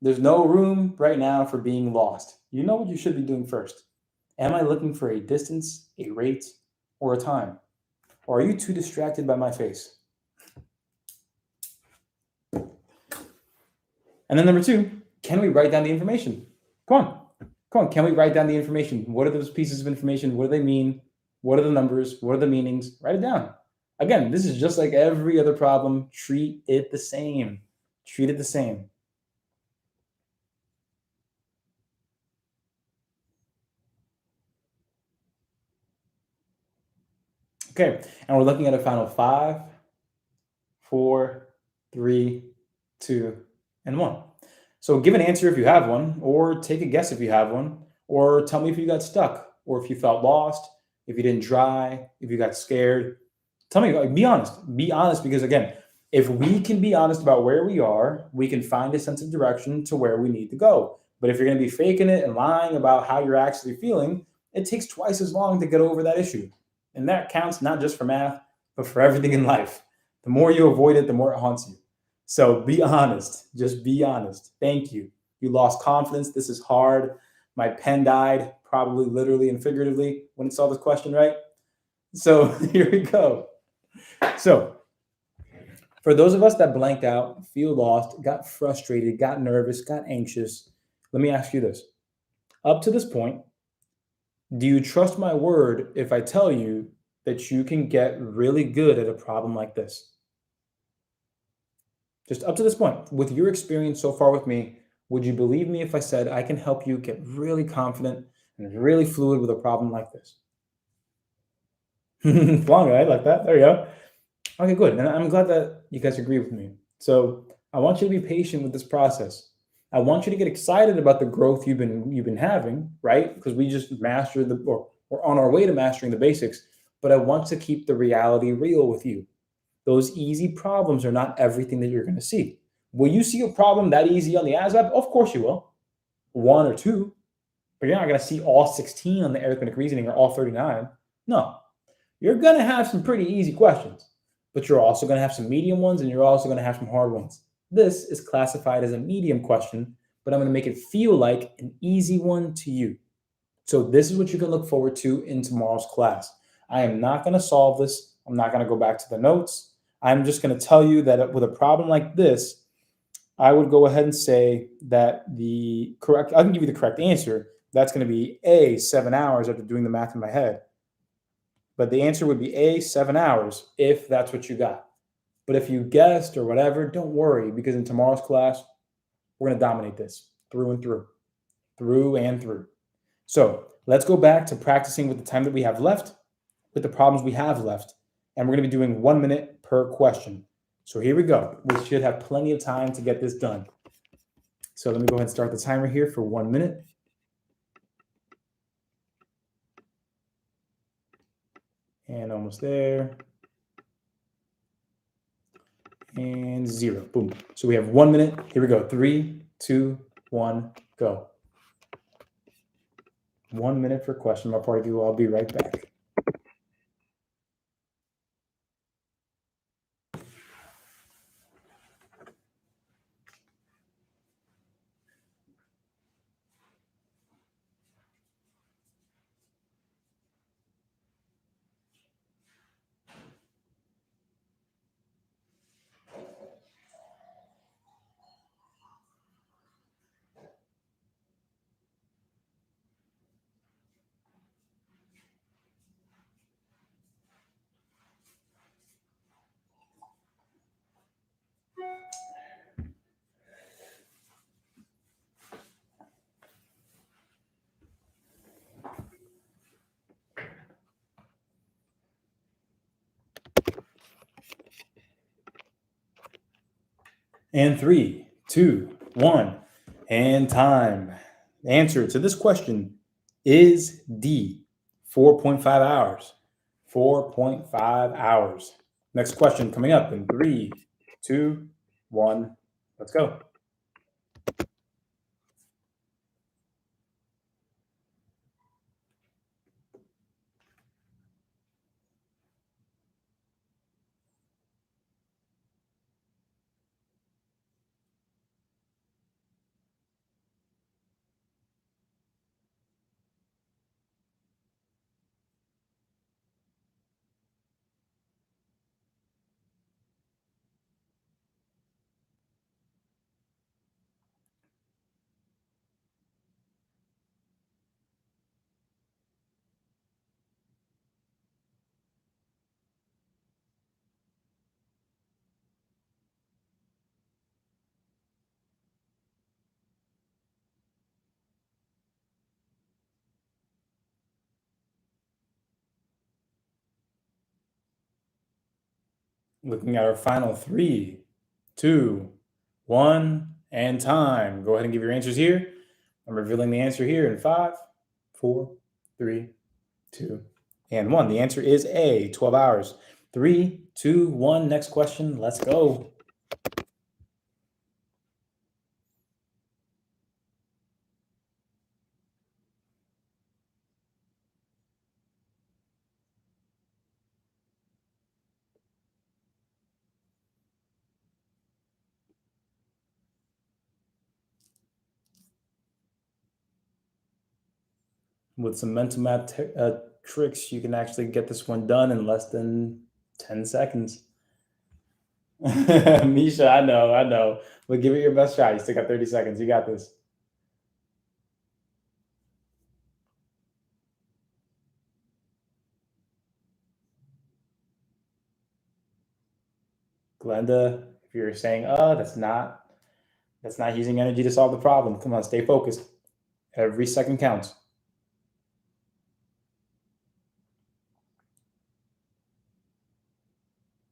Speaker 1: There's no room right now for being lost. You know what you should be doing first. Am I looking for a distance, a rate, or a time? Or are you too distracted by my face? And then number two, can we write down the information? Come on, can we write down the information? What are those pieces of information? What do they mean? What are the numbers? What are the meanings? Write it down. Again, this is just like every other problem. Treat it the same. Treat it the same. Okay, and we're looking at a final 5, 4, 3, 2, and 1. So give an answer if you have one, or take a guess if you have one, or tell me if you got stuck, or if you felt lost, if you didn't try, if you got scared. Tell me, like, be honest. Be honest, because again, if we can be honest about where we are, we can find a sense of direction to where we need to go. But if you're going to be faking it and lying about how you're actually feeling, it takes twice as long to get over that issue. And that counts not just for math, but for everything in life. The more you avoid it, the more it haunts you. So be honest. Just be honest. Thank you. You lost confidence. This is hard. My pen died, probably literally and figuratively, when it saw this question, right? So here we go. So for those of us that blanked out, feel lost, got frustrated, got nervous, got anxious, let me ask you this. Up to this point, do you trust my word if I tell you that you can get really good at a problem like this? Just up to this point, with your experience so far with me, would you believe me if I said I can help you get really confident and really fluid with a problem like this? Long, right? Like that. There you go. Okay, good. And I'm glad that you guys agree with me. So I want you to be patient with this process. I want you to get excited about the growth you've been having, right? Because we just mastered or we're on our way to mastering the basics. But I want to keep the reality real with you. Those easy problems are not everything that you're going to see. Will you see a problem that easy on the ASVAB? Of course you will. 1 or 2. But you're not going to see all 16 on the arithmetic reasoning or all 39. No. You're going to have some pretty easy questions. But you're also going to have some medium ones, and you're also going to have some hard ones. This is classified as a medium question, but I'm going to make it feel like an easy one to you. So this is what you can look forward to in tomorrow's class. I am not going to solve this. I'm not going to go back to the notes. I'm just going to tell you that with a problem like this, I would go ahead and say that I can give you the correct answer. That's going to be A, 7 hours after doing the math in my head. But the answer would be A, 7 hours, if that's what you got. But if you guessed or whatever, don't worry, because in tomorrow's class, we're going to dominate this through and through, through and through. So let's go back to practicing with the time that we have left, with the problems we have left, and we're going to be doing 1 minute per question. So here we go. We should have plenty of time to get this done. So let me go ahead and start the timer here for 1 minute. And almost there. And 0. Boom. So we have 1 minute. Here we go. 3, 2, 1, go. 1 minute for question. My part of you. I'll be right back. And 3, 2, 1, and time. The answer to this question is D, 4.5 hours. 4.5 hours. Next question coming up in 3, 2, 1. Let's go. Looking at our final 3, 2, 1, and time. Go ahead and give your answers here. I'm revealing the answer here in 5, 4, 3, 2, and 1. The answer is A, 12 hours. 3, 2, 1. Next question. Let's go. With some mental math tricks, you can actually get this one done in less than 10 seconds. Misha, I know. But give it your best shot. You still got 30 seconds. You got this. Glenda, if you're saying, that's not using energy to solve the problem. Come on, stay focused. Every second counts.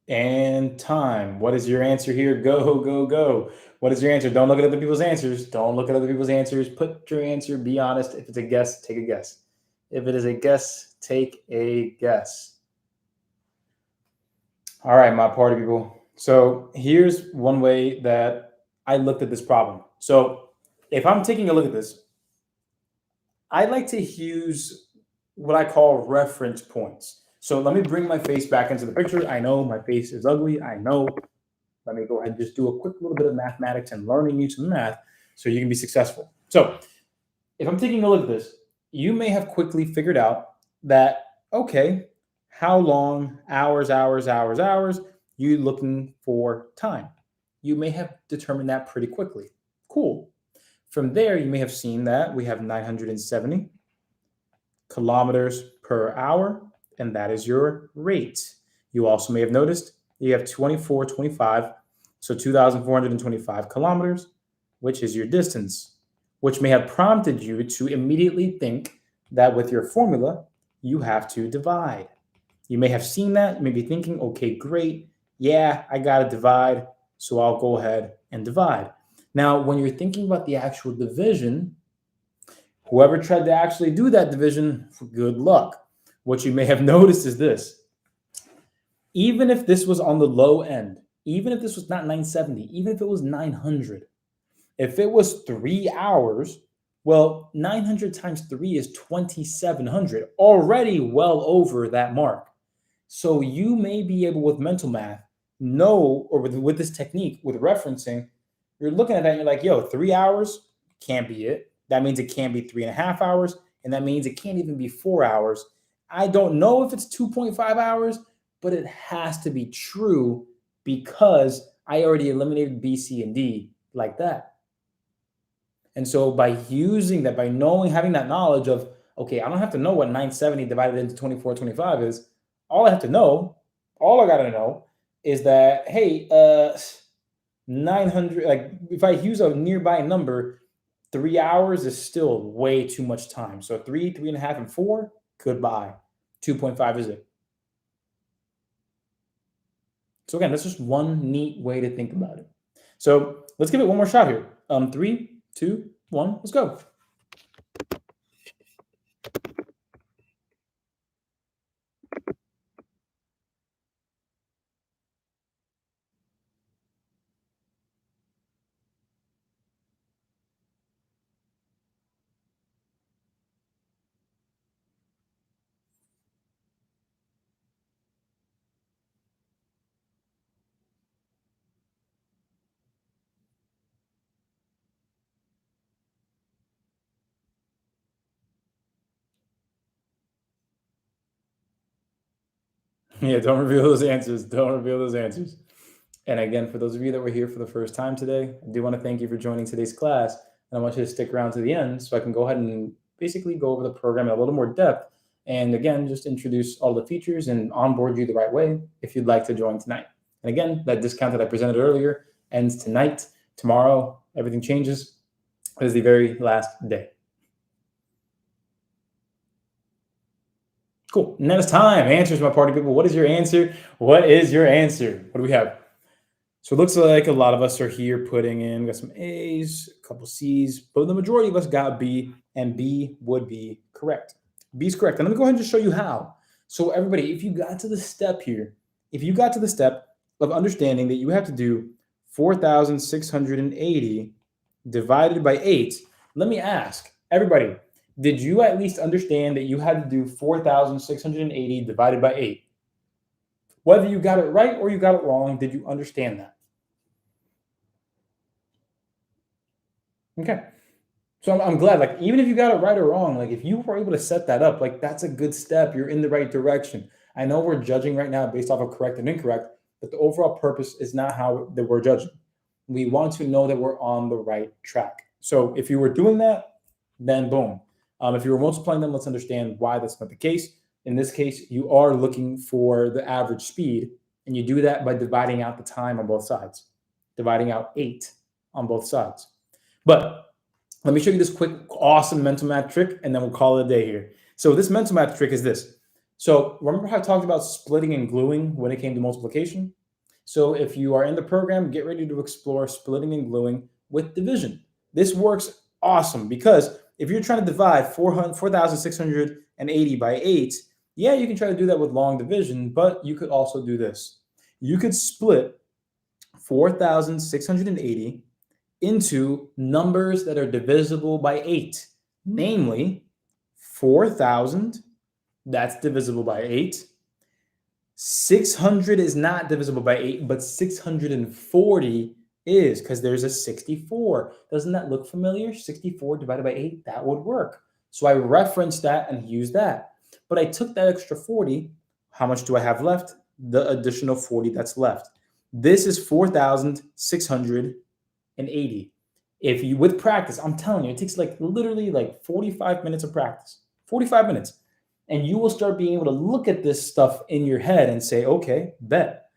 Speaker 1: And time. What is your answer here? Go, go, go. What is your answer? Don't look at other people's answers. Don't look at other people's answers. Put your answer. Be honest. If it's a guess, take a guess. If it is a guess, take a guess. All right, my party people. So here's one way that I looked at this problem. So if I'm taking a look at this, I like to use what I call reference points. So let me bring my face back into the picture. I know my face is ugly. I know. Let me go ahead and just do a quick little bit of mathematics and learning you some math so you can be successful. So if I'm taking a look at this, you may have quickly figured out that, okay, how long, hours, you looking for time? You may have determined that pretty quickly. Cool. From there, you may have seen that we have 970 kilometers per hour, and that is your rate. You also may have noticed you have 2425, so 2,425 kilometers, which is your distance, which may have prompted you to immediately think that with your formula, you have to divide. You may have seen that. You may be thinking, okay, great. Yeah, I got to divide, so I'll go ahead and divide. Now, when you're thinking about the actual division, whoever tried to actually do that division, good luck. What you may have noticed is this. Even if this was on the low end, even if this was not 970, even if it was 900, if it was 3 hours, well, 900 times 3 is 2,700, already well over that mark. So you may be able, with mental math, know, or with this technique, with referencing, you're looking at that and you're like, yo, 3 hours can't be it. That means it can't be 3.5 hours. And that means it can't even be 4 hours. I don't know if it's 2.5 hours, but it has to be true because I already eliminated B, C, and D like that. And so by using that, by knowing, having that knowledge of, okay, I don't have to know what 970 divided into 2425 is. All I got to know is that, hey, 900, like if I use a nearby number, 3 hours is still way too much time. So 3, 3.5, and 4, goodbye. 2.5 is it. So again, that's just one neat way to think about it. So let's give it one more shot here. 3, 2, 1, let's go. Yeah, don't reveal those answers. Don't reveal those answers. And again, for those of you that were here for the first time today, I do want to thank you for joining today's class. And I want you to stick around to the end so I can go ahead and basically go over the program in a little more depth. And again, just introduce all the features and onboard you the right way if you'd like to join tonight. And again, that discount that I presented earlier ends tonight. Tomorrow, everything changes. It is the very last day. Cool. Now it's time. Answers, my party people. What is your answer? What is your answer? What do we have? So it looks like a lot of us are here putting in, we got some A's, a couple C's, but the majority of us got B, and B would be correct. B is correct. And let me go ahead and just show you how. So everybody, if you got to the step here, if you got to the step of understanding that you have to do 4,680 divided by 8, let me ask everybody, did you at least understand that you had to do 4,680 divided by 8? Whether you got it right or you got it wrong, did you understand that? Okay. So I'm glad, like, even if you got it right or wrong, like, if you were able to set that up, like, that's a good step. You're in the right direction. I know we're judging right now based off of correct and incorrect, but the overall purpose is not how that we're judging. We want to know that we're on the right track. So if you were doing that, then boom. If you were multiplying them, let's understand why that's not the case. In this case, you are looking for the average speed, and you do that by dividing out the time on both sides, dividing out 8 on both sides. But let me show you this quick, awesome mental math trick, and then we'll call it a day here. So this mental math trick is this. So remember how I talked about splitting and gluing when it came to multiplication? So if you are in the program, get ready to explore splitting and gluing with division. This works awesome because if you're trying to divide 4,680 by 8, yeah, you can try to do that with long division, but you could also do this. You could split 4,680 into numbers that are divisible by 8, namely 4,000, that's divisible by 8. 600 is not divisible by 8, but 640 is, because there's a 64. Doesn't that look familiar? 64 divided by 8, that would work. So I referenced that and used that. But I took that extra 40. How much do I have left? The additional 40 that's left. This is 4,680. If you, with practice, I'm telling you, it takes like literally like 45 minutes of practice. 45 minutes. And you will start being able to look at this stuff in your head and say, okay, bet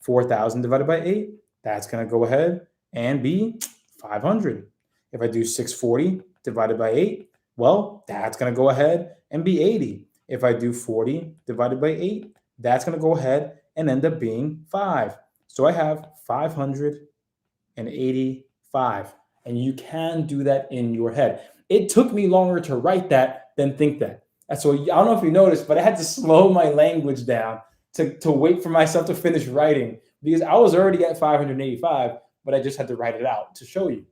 Speaker 1: 4,000 divided by 8, that's going to go ahead and be 500. If I do 640 divided by 8, well, that's going to go ahead and be 80. If I do 40 divided by 8, that's going to go ahead and end up being 5. So I have 585. And you can do that in your head. It took me longer to write that than think that. So I don't know if you noticed, but I had to slow my language down to wait for myself to finish writing because I was already at 585, but I just had to write it out to show you.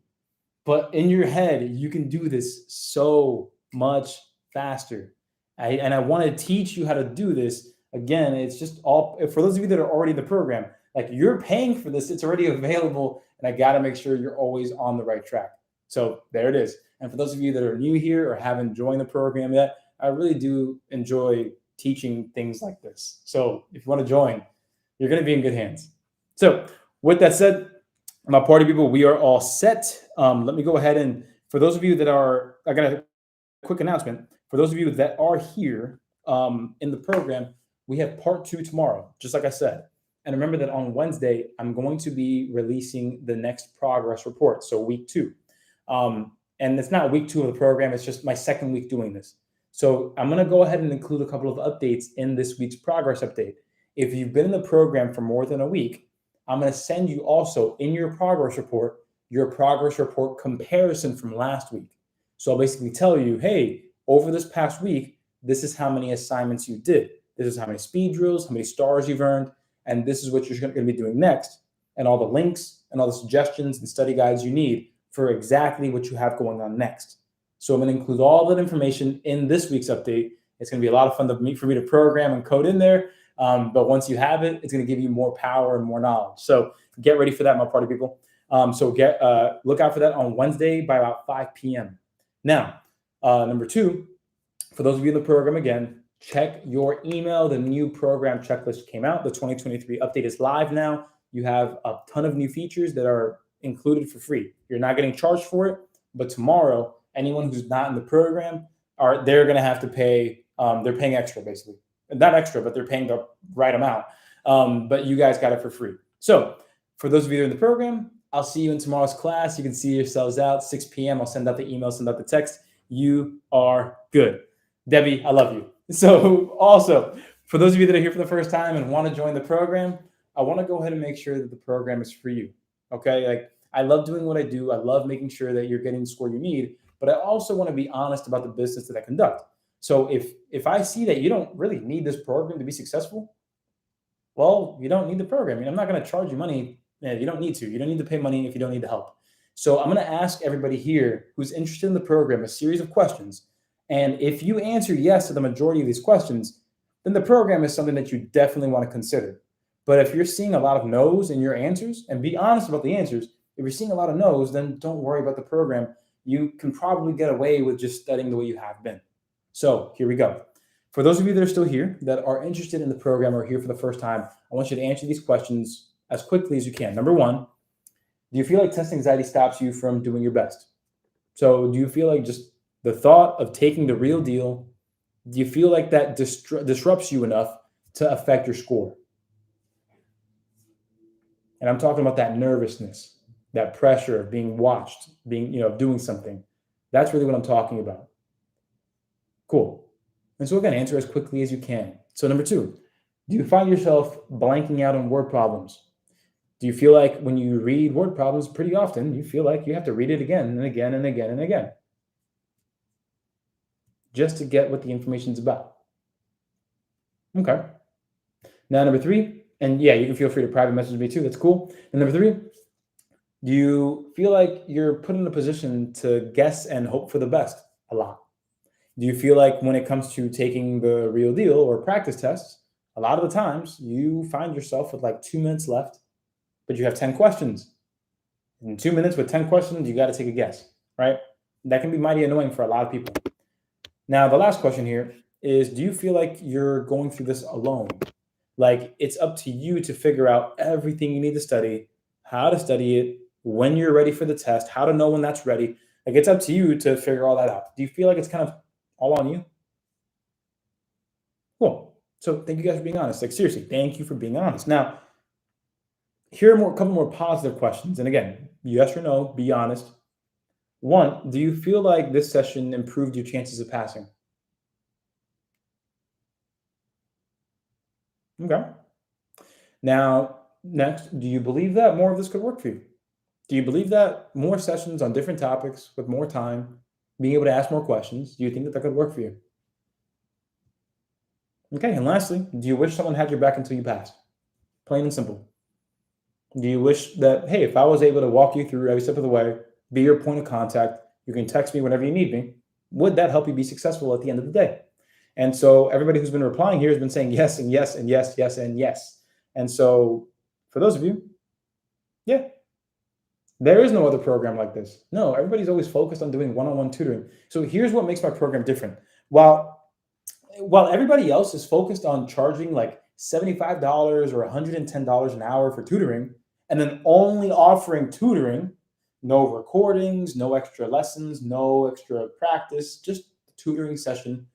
Speaker 1: But in your head, you can do this so much faster. And I want to teach you how to do this. Again, it's just all for those of you that are already in the program, like you're paying for this, it's already available. And I got to make sure you're always on the right track. So there it is. And for those of you that are new here or haven't joined the program yet, I really do enjoy teaching things like this. So if you want to join, you're going to be in good hands. So with that said, my party people, we are all set. Let me go ahead and for those of you that are, I got a quick announcement. For those of you that are here in the program, we have part 2 tomorrow, just like I said. And remember that on Wednesday, I'm going to be releasing the next progress report. So week 2. And it's not week 2 of the program. It's just my second week doing this. So I'm going to go ahead and include a couple of updates in this week's progress update. If you've been in the program for more than a week, I'm going to send you also in your progress report comparison from last week. So I'll basically tell you, hey, over this past week, this is how many assignments you did. This is how many speed drills, how many stars you've earned, and this is what you're going to be doing next, and all the links and all the suggestions and study guides you need for exactly what you have going on next. So I'm going to include all that information in this week's update. It's going to be a lot of fun for me to program and code in there. But once you have it, it's going to give you more power and more knowledge. So get ready for that, my party people. So look out for that on Wednesday by about 5 p.m. Now, number 2, for those of you in the program, again, check your email. The new program checklist came out. The 2023 update is live now. You have a ton of new features that are included for free. You're not getting charged for it, but tomorrow, anyone who's not in the program, they're going to have to pay. They're paying extra, basically. Not extra, but they're paying the right amount. But you guys got it for free. So for those of you that are in the program, I'll see you in tomorrow's class. You can see yourselves out 6 p.m. I'll send out the email, send out the text. You are good. Debbie, I love you. So also, for those of you that are here for the first time and want to join the program, I want to go ahead and make sure that the program is for you. Okay? Like, I love doing what I do. I love making sure that you're getting the score you need, but I also want to be honest about the business that I conduct. So if I see that you don't really need this program to be successful, well, you don't need the program. I mean, I'm not going to charge you money. You don't need to. You don't need to pay money if you don't need the help. So I'm going to ask everybody here who's interested in the program a series of questions. And if you answer yes to the majority of these questions, then the program is something that you definitely want to consider. But if you're seeing a lot of no's in your answers, and be honest about the answers, if you're seeing a lot of no's, then don't worry about the program. You can probably get away with just studying the way you have been. So here we go. For those of you that are still here, that are interested in the program or here for the first time, I want you to answer these questions as quickly as you can. Number 1, do you feel like test anxiety stops you from doing your best? So do you feel like just the thought of taking the real deal, do you feel like that disrupts you enough to affect your score? And I'm talking about that nervousness, that pressure of being watched, doing something. That's really what I'm talking about. Cool. And so again, answer as quickly as you can. So number 2, do you find yourself blanking out on word problems? Do you feel like when you read word problems pretty often, you feel like you have to read it again and again and again and again just to get what the information's about? Okay. Now, number 3, and yeah, you can feel free to private message me too. That's cool. And number 3, do you feel like you're put in a position to guess and hope for the best a lot? Do you feel like when it comes to taking the real deal or practice tests, a lot of the times you find yourself with like 2 minutes left, but you have 10 questions. In 2 minutes with 10 questions, you got to take a guess, right? That can be mighty annoying for a lot of people. Now, the last question here is, do you feel like you're going through this alone? Like it's up to you to figure out everything you need to study, how to study it, when you're ready for the test, how to know when that's ready. Like it's up to you to figure all that out. Do you feel like it's kind of all on you? Cool. So thank you guys for being honest. Like seriously, thank you for being honest. Now, here are a couple more positive questions. And again, yes or no, be honest. 1, do you feel like this session improved your chances of passing? Okay. Now, next, do you believe that more of this could work for you? Do you believe that more sessions on different topics with more time, being able to ask more questions, do you think that that could work for you? Okay, and lastly, do you wish someone had your back until you passed? Plain and simple. Do you wish that, hey, if I was able to walk you through every step of the way, be your point of contact, you can text me whenever you need me, would that help you be successful at the end of the day? And so everybody who's been replying here has been saying yes and yes and yes, yes and yes. And so for those of you, yeah, there is no other program like this. No, everybody's always focused on doing one-on-one tutoring. So here's what makes my program different. While everybody else is focused on charging like $75 or $110 an hour for tutoring, and then only offering tutoring, no recordings, no extra lessons, no extra practice, just tutoring session.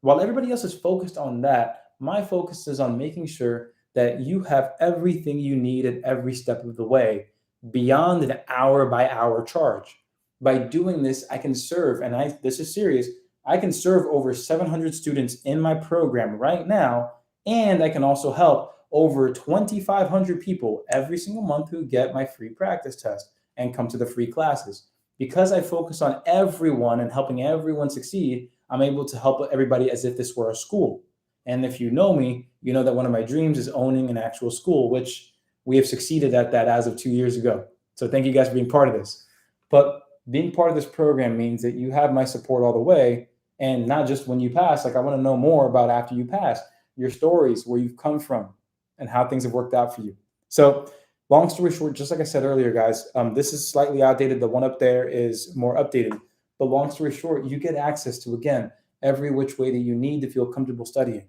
Speaker 1: While everybody else is focused on that, my focus is on making sure that you have everything you need at every step of the way beyond an hour by hour charge. By doing this, I can serve, and this is serious, I can serve over 700 students in my program right now, and I can also help over 2,500 people every single month who get my free practice test and come to the free classes. Because I focus on everyone and helping everyone succeed, I'm able to help everybody as if this were a school. And if you know me, you know that one of my dreams is owning an actual school, which we have succeeded at that as of 2 years ago. So thank you guys for being part of this. But being part of this program means that you have my support all the way, and not just when you pass. Like, I want to know more about after you pass, your stories, where you've come from, and how things have worked out for you. So long story short, just like I said earlier, guys, this is slightly outdated. The one up there is more updated. But long story short, you get access to, again, every which way that you need to feel comfortable studying.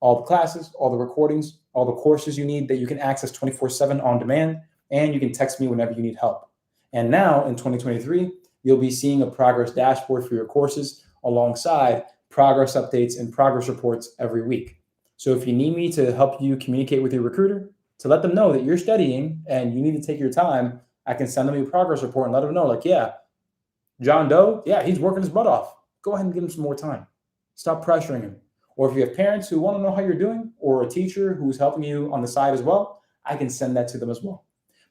Speaker 1: All the classes, all the recordings, all the courses you need that you can access 24/7 on demand, and you can text me whenever you need help. And now in 2023, you'll be seeing a progress dashboard for your courses alongside progress updates and progress reports every week. So if you need me to help you communicate with your recruiter to let them know that you're studying and you need to take your time, I can send them a progress report and let them know, like, yeah, John Doe, yeah, he's working his butt off. Go ahead and give him some more time. Stop pressuring him. Or if you have parents who want to know how you're doing, or a teacher who's helping you on the side as well, I can send that to them as well.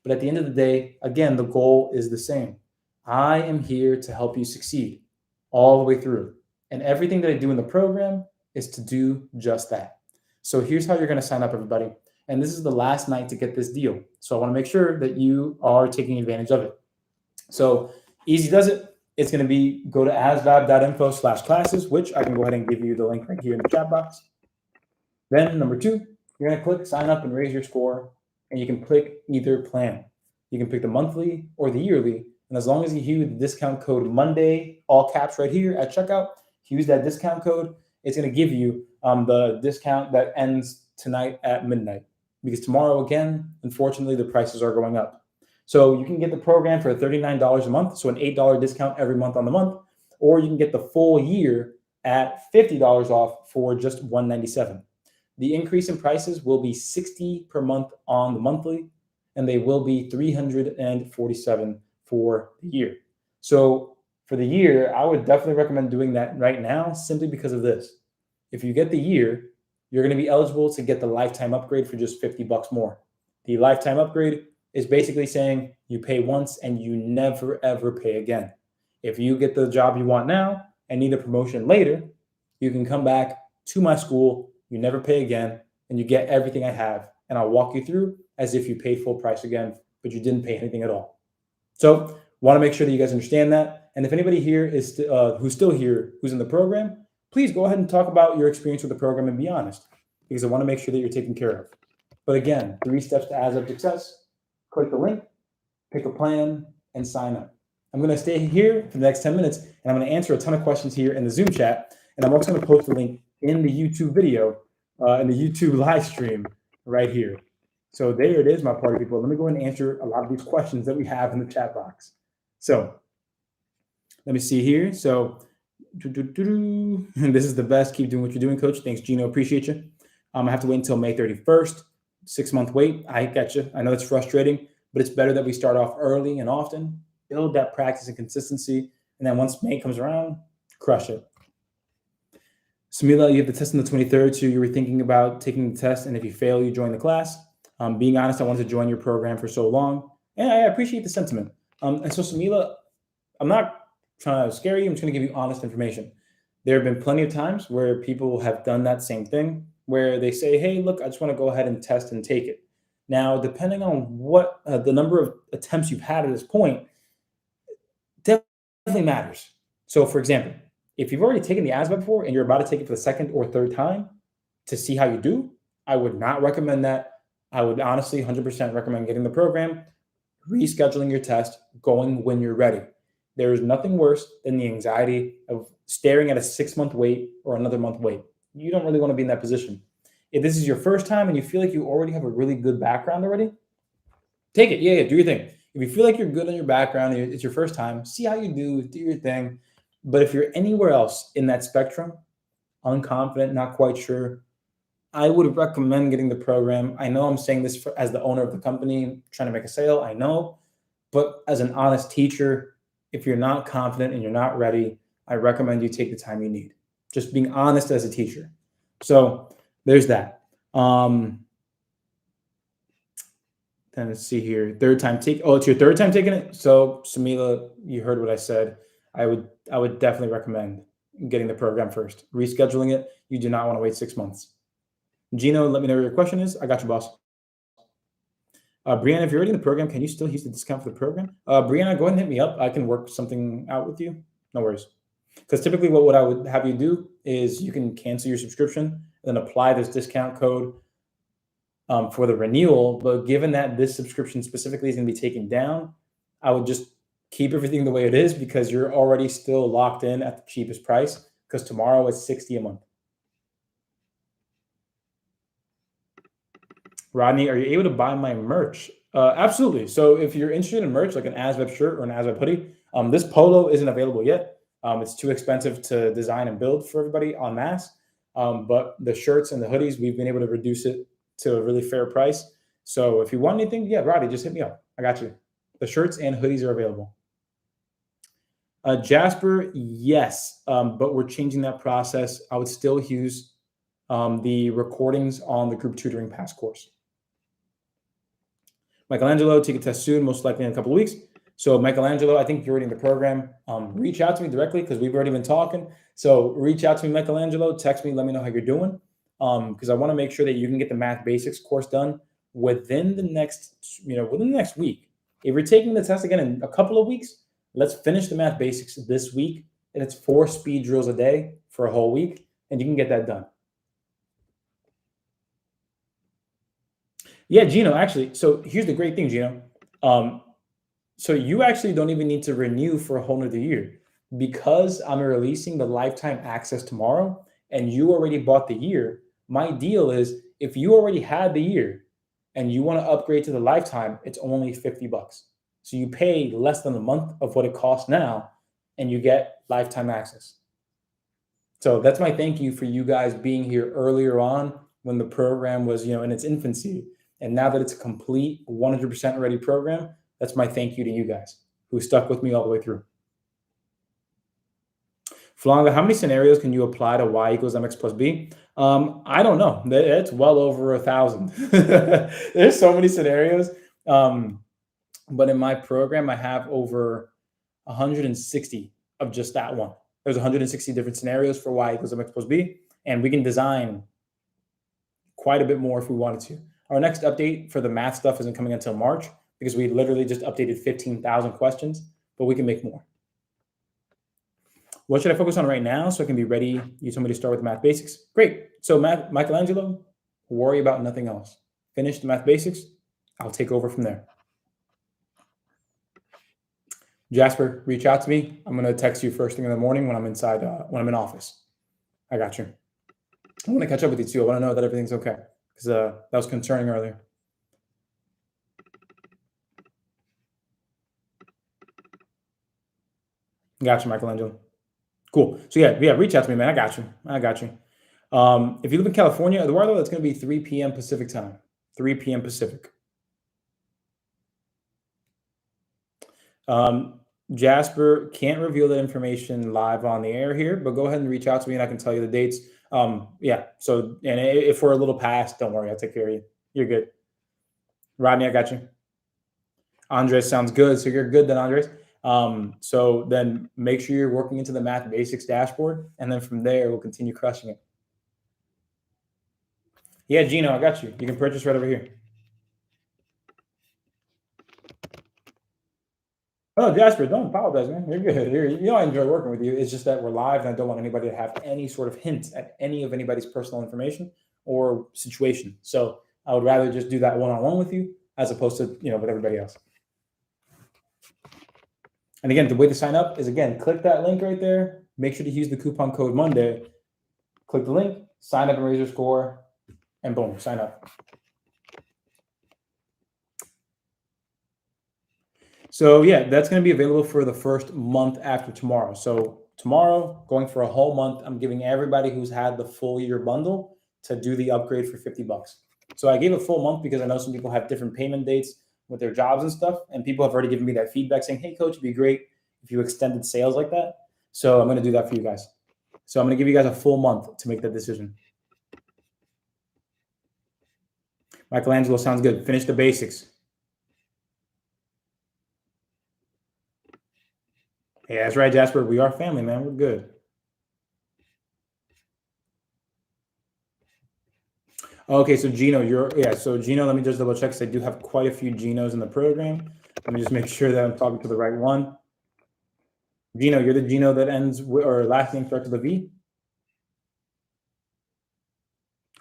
Speaker 1: But at the end of the day, again, the goal is the same. I am here to help you succeed all the way through. And everything that I do in the program is to do just that. So here's how you're going to sign up, everybody. And this is the last night to get this deal. So I want to make sure that you are taking advantage of it. So easy does it. It's going to be, go to asvab.info/classes, which I can go ahead and give you the link right here in the chat box. Then number 2, you're going to click sign up and raise your score, and you can click either plan. You can pick the monthly or the yearly. And as long as you use the discount code Monday, all caps right here at checkout, use that discount code, it's going to give you the discount that ends tonight at midnight. Because tomorrow, again, unfortunately, the prices are going up. So you can get the program for $39 a month, so an $8 discount every month on the month, or you can get the full year at $50 off for just $197. The increase in prices will be $60 per month on the monthly, and they will be $347 for the year. So for the year, I would definitely recommend doing that right now, simply because of this. If you get the year, you're going to be eligible to get the lifetime upgrade for just $50 more. The lifetime upgrade is basically saying you pay once and you never, ever pay again. If you get the job you want now and need a promotion later, you can come back to my school, you never pay again, and you get everything I have. And I'll walk you through as if you paid full price again, but you didn't pay anything at all. So want to make sure that you guys understand that. And if anybody here is who's still here, who's in the program, please go ahead and talk about your experience with the program and be honest, because I want to make sure that you're taken care of. But again, 3 steps to ASVAB success. Click the link, pick a plan, and sign up. I'm going to stay here for the next 10 minutes, and I'm going to answer a ton of questions here in the Zoom chat. And I'm also going to post the link in the YouTube video, in the YouTube live stream right here. So there it is, my party people. Let me go ahead and answer a lot of these questions that we have in the chat box. So let me see here. So this is the best. Keep doing what you're doing, Coach. Thanks, Gino. Appreciate you. I have to wait until May 31st. 6-month wait. I get you. I know it's frustrating, but it's better that we start off early and often, build that practice and consistency. And then once May comes around, crush it. Samila, you have the test on the 23rd, so you were thinking about taking the test, and if you fail, you join the class. Being honest, I wanted to join your program for so long, and I appreciate the sentiment. And so, Samila, I'm not trying to scare you. I'm just going to give you honest information. There have been plenty of times where people have done that same thing, where they say, hey, look, I just want to go ahead and test and take it. Now, depending on what the number of attempts you've had at this point, definitely matters. So, for example, if you've already taken the ASVAB before and you're about to take it for the 2nd or 3rd time to see how you do, I would not recommend that. I would honestly 100% recommend getting the program, rescheduling your test, going when you're ready. There is nothing worse than the anxiety of staring at a 6-month wait or another month wait. You don't really want to be in that position. If this is your first time and you feel like you already have a really good background already, take it. Yeah, do your thing. If you feel like you're good on your background, it's your first time, see how you do your thing. But if you're anywhere else in that spectrum, unconfident, not quite sure, I would recommend getting the program. I know I'm saying this as the owner of the company, trying to make a sale, I know. But as an honest teacher, if you're not confident and you're not ready, I recommend you take the time you need. Just being honest as a teacher. So there's that. Then let's see here. Third time take. Oh, it's your third time taking it. So Samila, you heard what I said. I would definitely recommend getting the program first. Rescheduling it. You do not want to wait 6 months. Gino, let me know what your question is. I got you, boss. Brianna, if you're already in the program, can you still use the discount for the program? Brianna, go ahead and hit me up. I can work something out with you. No worries. Because typically what I would have you do is you can cancel your subscription, then apply this discount code for the renewal. But given that this subscription specifically is going to be taken down, I would just keep everything the way it is because you're already still locked in at the cheapest price because tomorrow it's $60 a month. Rodney, are you able to buy my merch? Absolutely. So if you're interested in merch, like an ASVAB shirt or an ASVAB hoodie, this polo isn't available yet. It's too expensive to design and build for everybody en masse. But the shirts and the hoodies, we've been able to reduce it to a really fair price. So if you want anything, yeah, Rodney, just hit me up. I got you. The shirts and hoodies are available. Jasper, yes, but we're changing that process. I would still use the recordings on the group tutoring pass course. Michelangelo, take a test soon, most likely in a couple of weeks. So Michelangelo, I think you're already in the program. Reach out to me directly because we've already been talking. So reach out to me, Michelangelo, text me, let me know how you're doing. Because I want to make sure that you can get the math basics course done within the next week. If you're taking the test again in a couple of weeks, let's finish the math basics this week. And it's 4 speed drills a day for a whole week, and you can get that done. Yeah, Gino, actually. So here's the great thing, Gino. So you actually don't even need to renew for a whole nother year because I'm releasing the lifetime access tomorrow and you already bought the year. My deal is if you already had the year and you want to upgrade to the lifetime, it's only $50. So you pay less than a month of what it costs now and you get lifetime access. So that's my thank you for you guys being here earlier on when the program was, in its infancy. And now that it's a complete 100% ready program, that's my thank you to you guys who stuck with me all the way through. Flonga, how many scenarios can you apply to y equals mx plus b? I don't know. It's well over 1,000. There's so many scenarios. But in my program, I have over 160 of just that one. There's 160 different scenarios for y equals mx plus b, and we can design quite a bit more if we wanted to. Our next update for the math stuff isn't coming until March because we literally just updated 15,000 questions, but we can make more. What should I focus on right now so I can be ready? You told me to start with math basics. Great. So Michelangelo, worry about nothing else. Finish the math basics. I'll take over from there. Jasper, reach out to me. I'm going to text you first thing in the morning when I'm inside, when I'm in office. I got you. I want to catch up with you too. I want to know that everything's okay because that was concerning earlier. Got you, Michelangelo. Cool. So yeah, reach out to me, man. I got you. If you live in California, Eduardo, that's going to be 3 p.m. Pacific time. 3 p.m. Pacific. Jasper, can't reveal that information live on the air here, but go ahead and reach out to me and I can tell you the dates. Yeah. So, and if we're a little past, don't worry, I'll take care of you. You're good. Rodney, I got you. Andres sounds good. So you're good then, Andres. So then make sure you're working into the math basics dashboard. And then from there, we'll continue crushing it. Yeah, Gino, I got you. You can purchase right over here. Oh, Jasper, don't apologize, man. You're good. I enjoy working with you. It's just that we're live and I don't want anybody to have any sort of hint at any of anybody's personal information or situation. So I would rather just do that one-on-one with you as opposed to, with everybody else. And again, the way to sign up is, again, click that link right there. Make sure to use the coupon code Monday. Click the link, sign up and raise your score, and boom, sign up. So yeah, that's going to be available for the first month after tomorrow. So tomorrow, going for a whole month, I'm giving everybody who's had the full year bundle to do the upgrade for $50. So I gave a full month because I know some people have different payment dates with their jobs and stuff. And people have already given me that feedback saying, hey, coach, it'd be great if you extended sales like that. So I'm going to do that for you guys. So I'm going to give you guys a full month to make that decision. Michelangelo sounds good. Finish the basics. Yeah, that's right, Jasper. We are family, man. We're good. Okay, so Gino, so Gino, let me just double check because I do have quite a few Ginos in the program. Let me just make sure that I'm talking to the right one. Gino, you're the Gino that ends with, or last name starts with a V?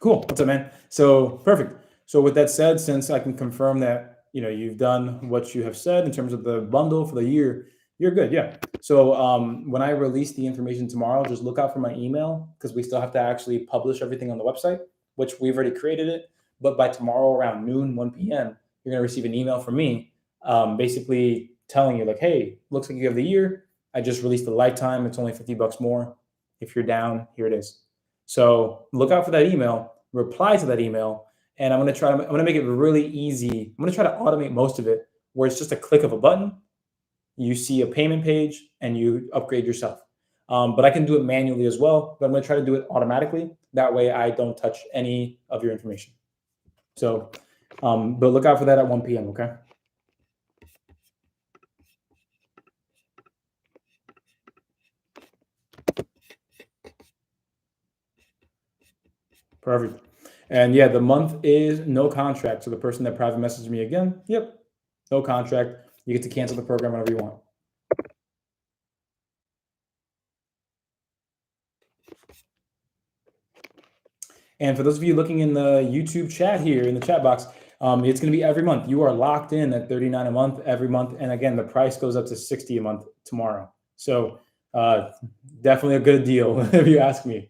Speaker 1: Cool. What's up, man? So perfect. So with that said, since I can confirm that you've done what you have said in terms of the bundle for the year, you're good. Yeah. So when I release the information tomorrow, just look out for my email because we still have to actually publish everything on the website, which we've already created it. But by tomorrow around noon, 1 p.m., you're gonna receive an email from me, basically telling you like, hey, looks like you have the year. I just released the lifetime. It's only $50 more. If you're down, here it is. So look out for that email, reply to that email, and I'm going to make it really easy. I'm going to try to automate most of it where it's just a click of a button. You see a payment page and you upgrade yourself. But I can do it manually as well, but I'm going to try to do it automatically. That way I don't touch any of your information. So, but look out for that at 1 p.m. Okay. Perfect. And yeah, the month is no contract. So the person that private messaged me again, yep, no contract. You get to cancel the program whenever you want. And for those of you looking in the YouTube chat here in the chat box, it's going to be every month. You are locked in at $39 a month every month. And again, the price goes up to $60 a month tomorrow. So definitely a good deal if you ask me.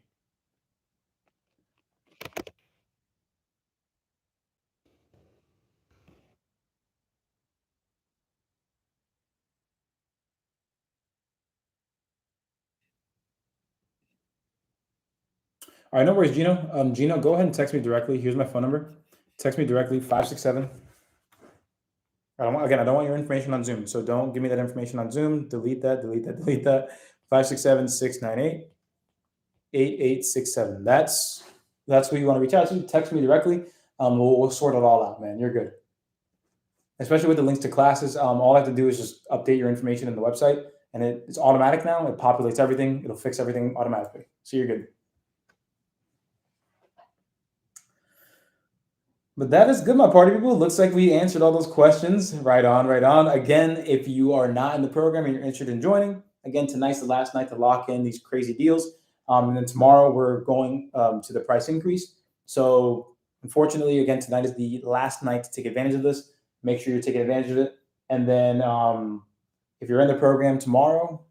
Speaker 1: All right, no worries, Gino. Gino, go ahead and text me directly. Here's my phone number. Text me directly, 567. I don't want your information on Zoom. So don't give me that information on Zoom. Delete that, delete that, delete that. 567-698-8867. That's who you want to reach out to. Text me directly. We'll sort it all out, man. You're good. Especially with the links to classes, all I have to do is just update your information in the website, and it's automatic now. It populates everything. It'll fix everything automatically. So you're good. But that is good, my party people. Looks like we answered all those questions. Right on, right on. Again, if you are not in the program and you're interested in joining, again, tonight's the last night to lock in these crazy deals. And then tomorrow we're going to the price increase. So unfortunately, again, tonight is the last night to take advantage of this. Make sure you're taking advantage of it. And then if you're in the program tomorrow,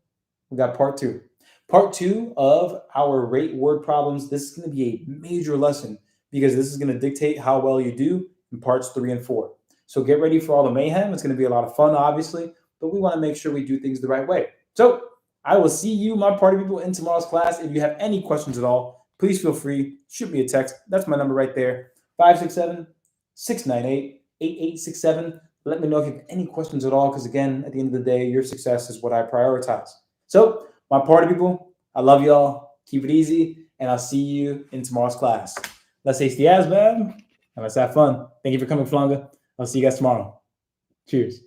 Speaker 1: we got part two. Part two of our rate word problems. This is going to be a major lesson because this is going to dictate how well you do in parts 3 and 4. So get ready for all the mayhem. It's going to be a lot of fun, obviously, but we want to make sure we do things the right way. So I will see you, my party people, in tomorrow's class. If you have any questions at all, please feel free. Shoot me a text. That's my number right there, 567-698-8867. Let me know if you have any questions at all, because again, at the end of the day, your success is what I prioritize. So my party people, I love y'all. Keep it easy, and I'll see you in tomorrow's class. Let's ace the ASVAB, and let's have fun. Thank you for coming, Flanga. I'll see you guys tomorrow. Cheers.